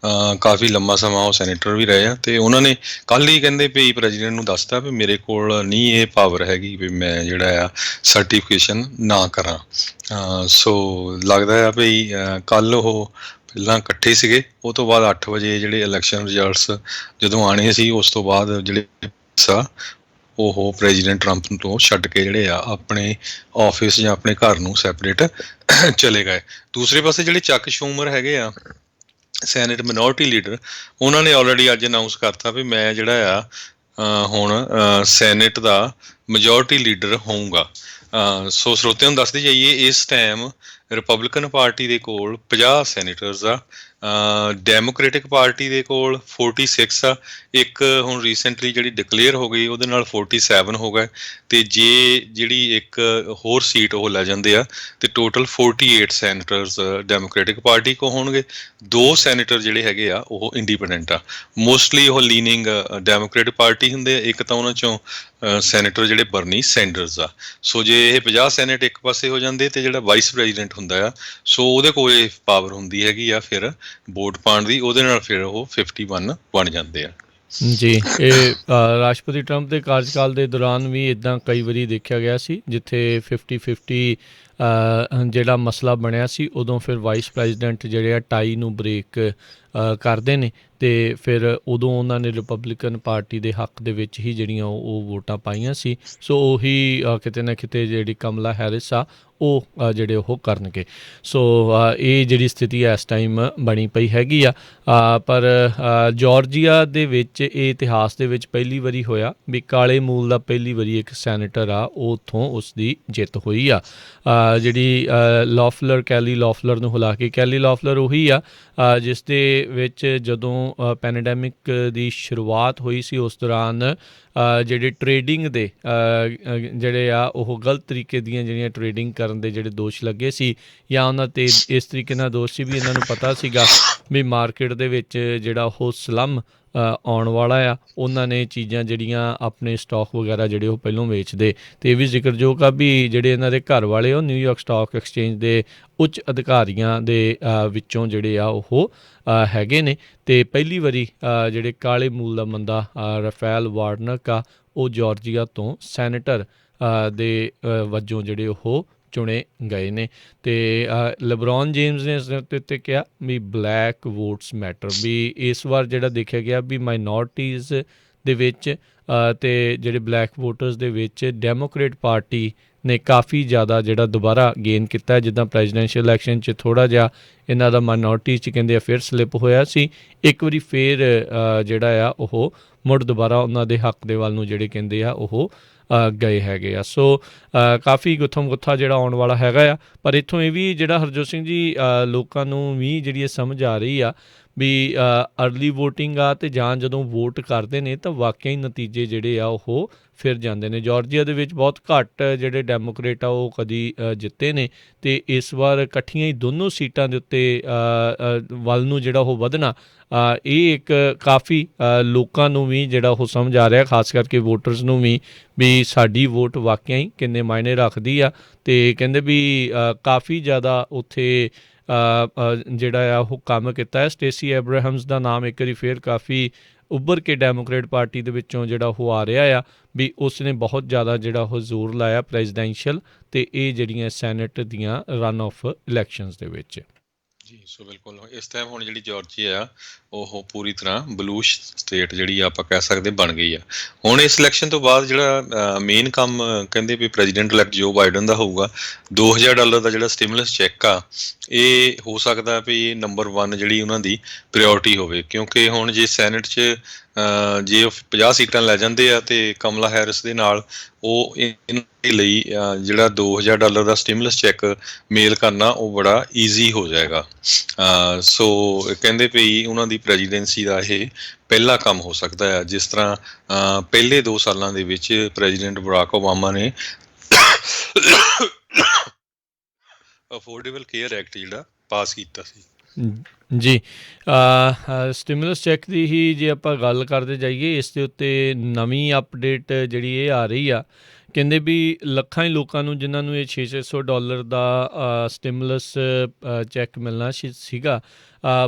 ਕਾਫੀ ਲੰਮਾ ਸਮਾਂ ਉਹ ਸੈਨੇਟਰ ਵੀ ਰਹੇ ਆ ਅਤੇ ਉਹਨਾਂ ਨੇ ਕੱਲ੍ਹ ਹੀ ਕਹਿੰਦੇ ਵੀ ਪ੍ਰੈਜ਼ੀਡੈਂਟ ਨੂੰ ਦੱਸਤਾ ਵੀ ਮੇਰੇ ਕੋਲ ਨਹੀਂ ਇਹ ਪਾਵਰ ਹੈਗੀ ਵੀ ਮੈਂ ਜਿਹੜਾ ਆ ਸਰਟੀਫਿਕੇਸ਼ਨ ਨਾ ਕਰਾਂ। ਸੋ ਲੱਗਦਾ ਆ ਵੀ ਕੱਲ੍ਹ ਉਹ ਪਹਿਲਾਂ ਇਕੱਠੇ ਸੀਗੇ, ਉਹ ਤੋਂ ਬਾਅਦ 8 ਵਜੇ ਜਿਹੜੇ ਇਲੈਕਸ਼ਨ ਰਿਜ਼ਲਟਸ ਜਦੋਂ ਆਉਣੇ ਸੀ ਉਸ ਤੋਂ ਬਾਅਦ ਜਿਹੜੇ ਆ ਉਹ ਪ੍ਰੈਜ਼ੀਡੈਂਟ ਟਰੰਪ ਤੋਂ ਛੱਡ ਕੇ ਜਿਹੜੇ ਆ ਆਪਣੇ ਆਫਿਸ ਜਾਂ ਆਪਣੇ ਘਰ ਨੂੰ ਸੈਪਰੇਟ ਚਲੇ ਗਏ। ਦੂਸਰੇ ਪਾਸੇ ਜਿਹੜੇ ਚੱਕ ਸ਼ੂਮਰ ਹੈਗੇ ਆ ਸੈਨੇਟ ਮਿਨੋਰਟੀ ਲੀਡਰ, ਉਹਨਾਂ ਨੇ ਆਲਰੇਡੀ ਅੱਜ ਅਨਾਊਂਸ ਕਰਤਾ ਵੀ ਮੈਂ ਜਿਹੜਾ ਆ ਹੁਣ ਸੈਨੇਟ ਦਾ ਮੈਜੋਰਟੀ ਲੀਡਰ ਹੋਊਂਗਾ। ਸੋ ਸਰੋਤਿਆਂ ਨੂੰ ਦੱਸਦੇ ਜਾਈਏ ਇਸ ਟਾਈਮ ਰਿਪਬਲਿਕਨ ਪਾਰਟੀ ਦੇ ਕੋਲ 50 ਸੈਨੇਟਰਸ ਆ, ਡੈਮੋਕ੍ਰੇਟਿਕ ਪਾਰਟੀ ਦੇ ਕੋਲ 46 ਆ, ਇੱਕ ਹੁਣ ਰੀਸੈਂਟਲੀ ਜਿਹੜੀ ਡਿਕਲੇਅਰ ਹੋ ਗਈ ਉਹਦੇ ਨਾਲ 47 ਹੋ ਗਏ, ਅਤੇ ਜੇ ਜਿਹੜੀ ਇੱਕ ਹੋਰ ਸੀਟ ਉਹ ਲੈ ਜਾਂਦੇ ਆ ਅਤੇ ਟੋਟਲ 48 ਸੈਨੇਟਰਸ ਡੈਮੋਕ੍ਰੇਟਿਕ ਪਾਰਟੀ ਕੋ ਹੋਣਗੇ। 2 ਸੈਨੇਟਰ ਜਿਹੜੇ ਹੈਗੇ ਆ ਉਹ ਇੰਡੀਪੈਂਡੈਂਟ ਆ, ਮੋਸਟਲੀ ਉਹ ਲੀਨਿੰਗ ਡੈਮੋਕ੍ਰੇਟਿਕ ਪਾਰਟੀ ਹੁੰਦੇ ਆ। ਇੱਕ ਤਾਂ ਉਹਨਾਂ ਚੋਂ ਸੈਨੇਟਰ ਜਿਹੜੇ ਬਰਨੀ ਸੈਂਡਰਸ ਆ। ਸੋ ਜੇ ਇਹ 50 ਸੈਨੇਟ ਇੱਕ ਪਾਸੇ ਹੋ ਜਾਂਦੇ ਅਤੇ ਜਿਹੜਾ ਵਾਈਸ ਪ੍ਰੈਜ਼ੀਡੈਂਟ ਹੁੰਦਾ ਆ ਸੋ ਉਹਦੇ ਕੋਲ ਇਹ ਪਾਵਰ ਹੁੰਦੀ ਹੈਗੀ ਆ ਫਿਰ ਵੋਟ ਪਾਉਣ ਦੀ, ਉਹਦੇ ਨਾਲ ਫਿਰ ਉਹ 51 ਬਣ ਜਾਂਦੇ ਆ। ਜੀ ਇਹ ਰਾਸ਼ਟਰਪਤੀ ਟਰੰਪ ਦੇ ਕਾਰਜਕਾਲ ਦੇ ਦੌਰਾਨ ਵੀ ਇੱਦਾਂ ਕਈ ਵਾਰੀ ਦੇਖਿਆ ਗਿਆ ਸੀ ਜਿੱਥੇ 50-50 ਜਿਹੜਾ ਮਸਲਾ ਬਣਿਆ ਸੀ, ਉਦੋਂ ਫਿਰ ਵਾਈਸ ਪ੍ਰੈਜ਼ੀਡੈਂਟ ਜਿਹੜੇ ਆ ਟਾਈ ਨੂੰ ਬ੍ਰੇਕ ਕਰਦੇ ਨੇ ਅਤੇ ਫਿਰ ਉਦੋਂ ਉਹਨਾਂ ਨੇ ਰਿਪਬਲਿਕਨ ਪਾਰਟੀ ਦੇ ਹੱਕ ਦੇ ਵਿੱਚ ਹੀ ਜਿਹੜੀਆਂ ਉਹ ਵੋਟਾਂ ਪਾਈਆਂ ਸੀ। ਸੋ ਉਹੀ ਕਿਤੇ ਨਾ ਕਿਤੇ ਜਿਹੜੀ ਕਮਲਾ ਹੈਰਿਸ ਆ ਉਹ ਜਿਹੜੇ ਉਹ ਕਰਨਗੇ। ਸੋ ਇਹ ਜਿਹੜੀ ਸਥਿਤੀ ਇਸ ਟਾਈਮ ਬਣੀ ਪਈ ਹੈਗੀ ਆ। ਪਰ ਜਾਰਜੀਆ ਦੇ ਵਿੱਚ ਇਹ ਇਤਿਹਾਸ ਦੇ ਵਿੱਚ ਪਹਿਲੀ ਵਾਰੀ ਹੋਇਆ ਵੀ ਕਾਲੇ ਮੂਲ ਦਾ ਪਹਿਲੀ ਵਾਰੀ ਇੱਕ ਸੈਨੇਟਰ ਆ ਉਹ ਉੱਥੋਂ ਉਸ ਦੀ ਜਿੱਤ ਹੋਈ ਆ। ਜਿਹੜੀ ਲੌਫਲਰ ਕੈਲੀ ਲੌਫਲਰ ਨੂੰ ਹਿਲਾ ਕੇ, ਕੈਲੀ ਲੌਫਲਰ ਉਹੀ ਆ ਜਿਸ ਦੇ ਵਿੱਚ ਜਦੋਂ ਪੈਨੇਡੈਮਿਕ ਦੀ ਸ਼ੁਰੂਆਤ ਹੋਈ ਸੀ ਉਸ ਦੌਰਾਨ ਜਿਹੜੇ ਟਰੇਡਿੰਗ ਦੇ ਜਿਹੜੇ ਆ ਉਹ ਗਲਤ ਤਰੀਕੇ ਦੀਆਂ ਜਿਹੜੀਆਂ ਟਰੇਡਿੰਗ ਕਰਨ ਦੇ ਜਿਹੜੇ ਦੋਸ਼ ਲੱਗੇ ਸੀ ਜਾਂ ਉਹਨਾਂ 'ਤੇ ਇਸ ਤਰੀਕੇ ਨਾਲ ਦੋਸ਼ ਸੀ ਵੀ ਇਹਨਾਂ ਨੂੰ ਪਤਾ ਸੀਗਾ ਵੀ ਮਾਰਕੀਟ ਦੇ ਵਿੱਚ ਜਿਹੜਾ ਉਹ ਸਲਮ ਆਉਣ ਵਾਲਾ ਆ, ਉਹਨਾਂ ਨੇ ਚੀਜ਼ਾਂ ਜਿਹੜੀਆਂ ਆਪਣੇ ਸਟਾਕ ਵਗੈਰਾ ਜਿਹੜੇ ਉਹ ਪਹਿਲੋਂ ਵੇਚਦੇ। ਅਤੇ ਇਹ ਵੀ ਜ਼ਿਕਰਯੋਗ ਆ ਵੀ ਜਿਹੜੇ ਇਹਨਾਂ ਦੇ ਘਰ ਵਾਲੇ ਉਹ ਨਿਊਯਾਰਕ ਸਟਾਕ ਐਕਸਚੇਂਜ ਦੇ ਉੱਚ ਅਧਿਕਾਰੀਆਂ ਦੇ ਵਿੱਚੋਂ ਜਿਹੜੇ ਆ ਉਹ ਹੈਗੇ ਨੇ। ਅਤੇ ਪਹਿਲੀ ਵਾਰੀ ਜਿਹੜੇ ਕਾਲੇ ਮੂਲ ਦਾ ਬੰਦਾ ਰਾਫੇਲ ਵਾਰਨਕ ਆ ਉਹ ਜਾਰਜੀਆ ਤੋਂ ਸੈਨੇਟਰ ਦੇ ਵਜੋਂ ਜਿਹੜੇ ਉਹ ਚੁਣੇ ਗਏ ਨੇ। ਅਤੇ ਲੈਬਰੋਨ ਜੇਮਸ ਨੇ ਇਸ ਦੇ ਉੱਤੇ ਕਿਹਾ ਵੀ ਬਲੈਕ ਵੋਟਸ ਮੈਟਰ, ਵੀ ਇਸ ਵਾਰ ਜਿਹੜਾ ਦੇਖਿਆ ਗਿਆ ਵੀ ਮਾਈਨੋਰਟੀਜ਼ ਦੇ ਵਿੱਚ ਅਤੇ ਜਿਹੜੇ ਬਲੈਕ ਵੋਟਰਸ ਦੇ ਵਿੱਚ ਡੈਮੋਕ੍ਰੇਟ ਪਾਰਟੀ ਨੇ ਕਾਫੀ ਜ਼ਿਆਦਾ ਜਿਹੜਾ ਦੁਬਾਰਾ ਗੇਨ ਕੀਤਾ। ਜਿੱਦਾਂ ਪ੍ਰੈਜ਼ੀਡੈਂਸ਼ੀਅਲ ਇਲੈਕਸ਼ਨ 'ਚ ਥੋੜ੍ਹਾ ਜਿਹਾ ਇਹਨਾਂ ਦਾ ਮਾਈਨੋਰਟੀ 'ਚ ਕਹਿੰਦੇ ਆ ਫਿਰ ਸਲਿੱਪ ਹੋਇਆ ਸੀ, ਇੱਕ ਵਾਰੀ ਫਿਰ ਜਿਹੜਾ ਆ ਉਹ ਮੁੜ ਦੁਬਾਰਾ ਉਹਨਾਂ ਦੇ ਹੱਕ ਦੇ ਵੱਲ ਨੂੰ ਜਿਹੜੇ ਕਹਿੰਦੇ ਆ ਉਹ ਗਏ ਹੈਗੇ ਆ। ਸੋ ਕਾਫੀ ਗੁੱਥਮ ਗੁੱਥਾ ਜਿਹੜਾ ਆਉਣ ਵਾਲਾ ਹੈਗਾ ਆ। ਪਰ ਇੱਥੋਂ ਇਹ ਵੀ ਜਿਹੜਾ ਹਰਜੋਤ ਸਿੰਘ ਜੀ ਲੋਕਾਂ ਨੂੰ ਵੀ ਜਿਹੜੀ ਇਹ ਸਮਝ ਆ ਰਹੀ ਆ ਵੀ ਅਰਲੀ ਵੋਟਿੰਗ ਆ, ਅਤੇ ਜਾਂ ਜਦੋਂ ਵੋਟ ਕਰਦੇ ਨੇ ਤਾਂ ਵਾਕਿਆ ਹੀ ਨਤੀਜੇ ਜਿਹੜੇ ਆ ਉਹ ਫਿਰ ਜਾਂਦੇ ਨੇ। ਜਾਰਜੀਆ ਦੇ ਵਿੱਚ ਬਹੁਤ ਘੱਟ ਜਿਹੜੇ ਡੈਮੋਕ੍ਰੇਟ ਆ ਉਹ ਕਦੀ ਜਿੱਤੇ ਨੇ, ਅਤੇ ਇਸ ਵਾਰ ਇਕੱਠੀਆਂ ਹੀ ਦੋਨੋਂ ਸੀਟਾਂ ਦੇ ਉੱਤੇ ਵੱਲ ਨੂੰ ਜਿਹੜਾ ਉਹ ਵਧਣਾ ਇਹ ਇੱਕ ਕਾਫੀ ਲੋਕਾਂ ਨੂੰ ਵੀ ਜਿਹੜਾ ਉਹ ਸਮਝ ਆ ਰਿਹਾ, ਖਾਸ ਕਰਕੇ ਵੋਟਰਸ ਨੂੰ ਵੀ ਸਾਡੀ ਵੋਟ ਵਾਕਿਆ ਹੀ ਕਿੰਨੇ ਮਾਇਨੇ ਰੱਖਦੀ ਆ। ਅਤੇ ਕਹਿੰਦੇ ਵੀ ਕਾਫੀ ਜ਼ਿਆਦਾ ਉੱਥੇ ਜਿਹੜਾ ਆ ਉਹ ਕੰਮ ਕੀਤਾ ਹੈ। ਸਟੇਸੀ ਐਬਰਾਹਮਸ ਦਾ ਨਾਮ ਇੱਕ ਵਾਰੀ ਫੇਰ ਕਾਫੀ ਉੱਭਰ ਕੇ ਡੈਮੋਕ੍ਰੇਟ ਪਾਰਟੀ ਦੇ ਵਿੱਚੋਂ ਜਿਹੜਾ ਉਹ ਆ ਰਿਹਾ ਆ ਵੀ ਉਸ ਨੇ ਬਹੁਤ ਜ਼ਿਆਦਾ ਜਿਹੜਾ ਉਹ ਜ਼ੋਰ ਲਾਇਆ ਪ੍ਰੈਜ਼ੀਡੈਂਸ਼ੀਅਲ ਅਤੇ ਇਹ ਜਿਹੜੀਆਂ ਸੈਨੇਟ ਦੀਆਂ ਰਨ ਆਫ ਇਲੈਕਸ਼ਨਸ ਦੇ ਵਿੱਚ। ਜੀ ਸੋ ਬਿਲਕੁਲ ਇਸ ਟਾਈਮ ਹੁਣ ਜਿਹੜੀ ਜਾਰਜੀਆ ਆ ਉਹ ਪੂਰੀ ਤਰ੍ਹਾਂ ਬਲੂਸ਼ ਸਟੇਟ ਜਿਹੜੀ ਆਪਾਂ ਕਹਿ ਸਕਦੇ ਬਣ ਗਈ ਆ। ਹੁਣ ਇਸ ਇਲੈਕਸ਼ਨ ਤੋਂ ਬਾਅਦ ਜਿਹੜਾ ਮੇਨ ਕੰਮ ਕਹਿੰਦੇ ਵੀ ਪ੍ਰੈਜ਼ੀਡੈਂਟ ਇਲੈਕਟ ਜੋ ਬਾਈਡਨ ਦਾ ਹੋਊਗਾ, $2000 ਦਾ ਜਿਹੜਾ ਸਟਿਮੂਲਸ ਚੈੱਕ ਆ ਇਹ ਹੋ ਸਕਦਾ ਵੀ ਨੰਬਰ 1 ਜਿਹੜੀ ਉਹਨਾਂ ਦੀ ਪ੍ਰਾਇਓਰਟੀ ਹੋਵੇ, ਕਿਉਂਕਿ ਹੁਣ ਜੇ ਸੈਨੇਟ 'ਚ ਜੇ ਉਹ 50 ਸੀਟਾਂ ਲੈ ਜਾਂਦੇ ਆ ਅਤੇ ਕਮਲਾ ਹੈਰਿਸ ਦੇ ਨਾਲ ਉਹ ਇਹਨਾਂ ਦੇ ਲਈ ਜਿਹੜਾ $2000 ਦਾ ਸਟਿਮੂਲਸ ਚੈੱਕ ਮੇਲ ਕਰਨਾ ਉਹ ਬੜਾ ਈਜ਼ੀ ਹੋ ਜਾਏਗਾ। ਸੋ ਕਹਿੰਦੇ ਵੀ ਉਹਨਾਂ ਦੀ ਪ੍ਰੈਜ਼ੀਡੈਂਸੀ ਦਾ ਇਹ ਪਹਿਲਾ ਕੰਮ ਹੋ ਸਕਦਾ ਹੈ, ਜਿਸ ਤਰ੍ਹਾਂ ਪਹਿਲੇ 2 ਸਾਲਾਂ ਦੇ ਵਿੱਚ ਪ੍ਰੈਜ਼ੀਡੈਂਟ ਬਰਾਕ ਓਬਾਮਾ ਨੇ ਅਫੋਰਡੇਬਲ ਕੇਅਰ ਐਕਟ ਜਿਹੜਾ ਪਾਸ ਕੀਤਾ ਸੀ। ਜੀ ਸਟਿਮੂਲਸ ਚੈੱਕ ਦੀ ਹੀ ਜੇ ਆਪਾਂ ਗੱਲ ਕਰਦੇ ਜਾਈਏ, ਇਸ ਦੇ ਉੱਤੇ ਨਵੀਂ ਅਪਡੇਟ ਜਿਹੜੀ ਇਹ ਆ ਰਹੀ ਆ, ਕਹਿੰਦੇ ਵੀ ਲੱਖਾਂ ਹੀ ਲੋਕਾਂ ਨੂੰ ਜਿਨ੍ਹਾਂ ਨੂੰ ਇਹ $600 ਦਾ ਸਟਿਮੂਲਸ ਚੈੱਕ ਮਿਲਣਾ ਸੀਗਾ,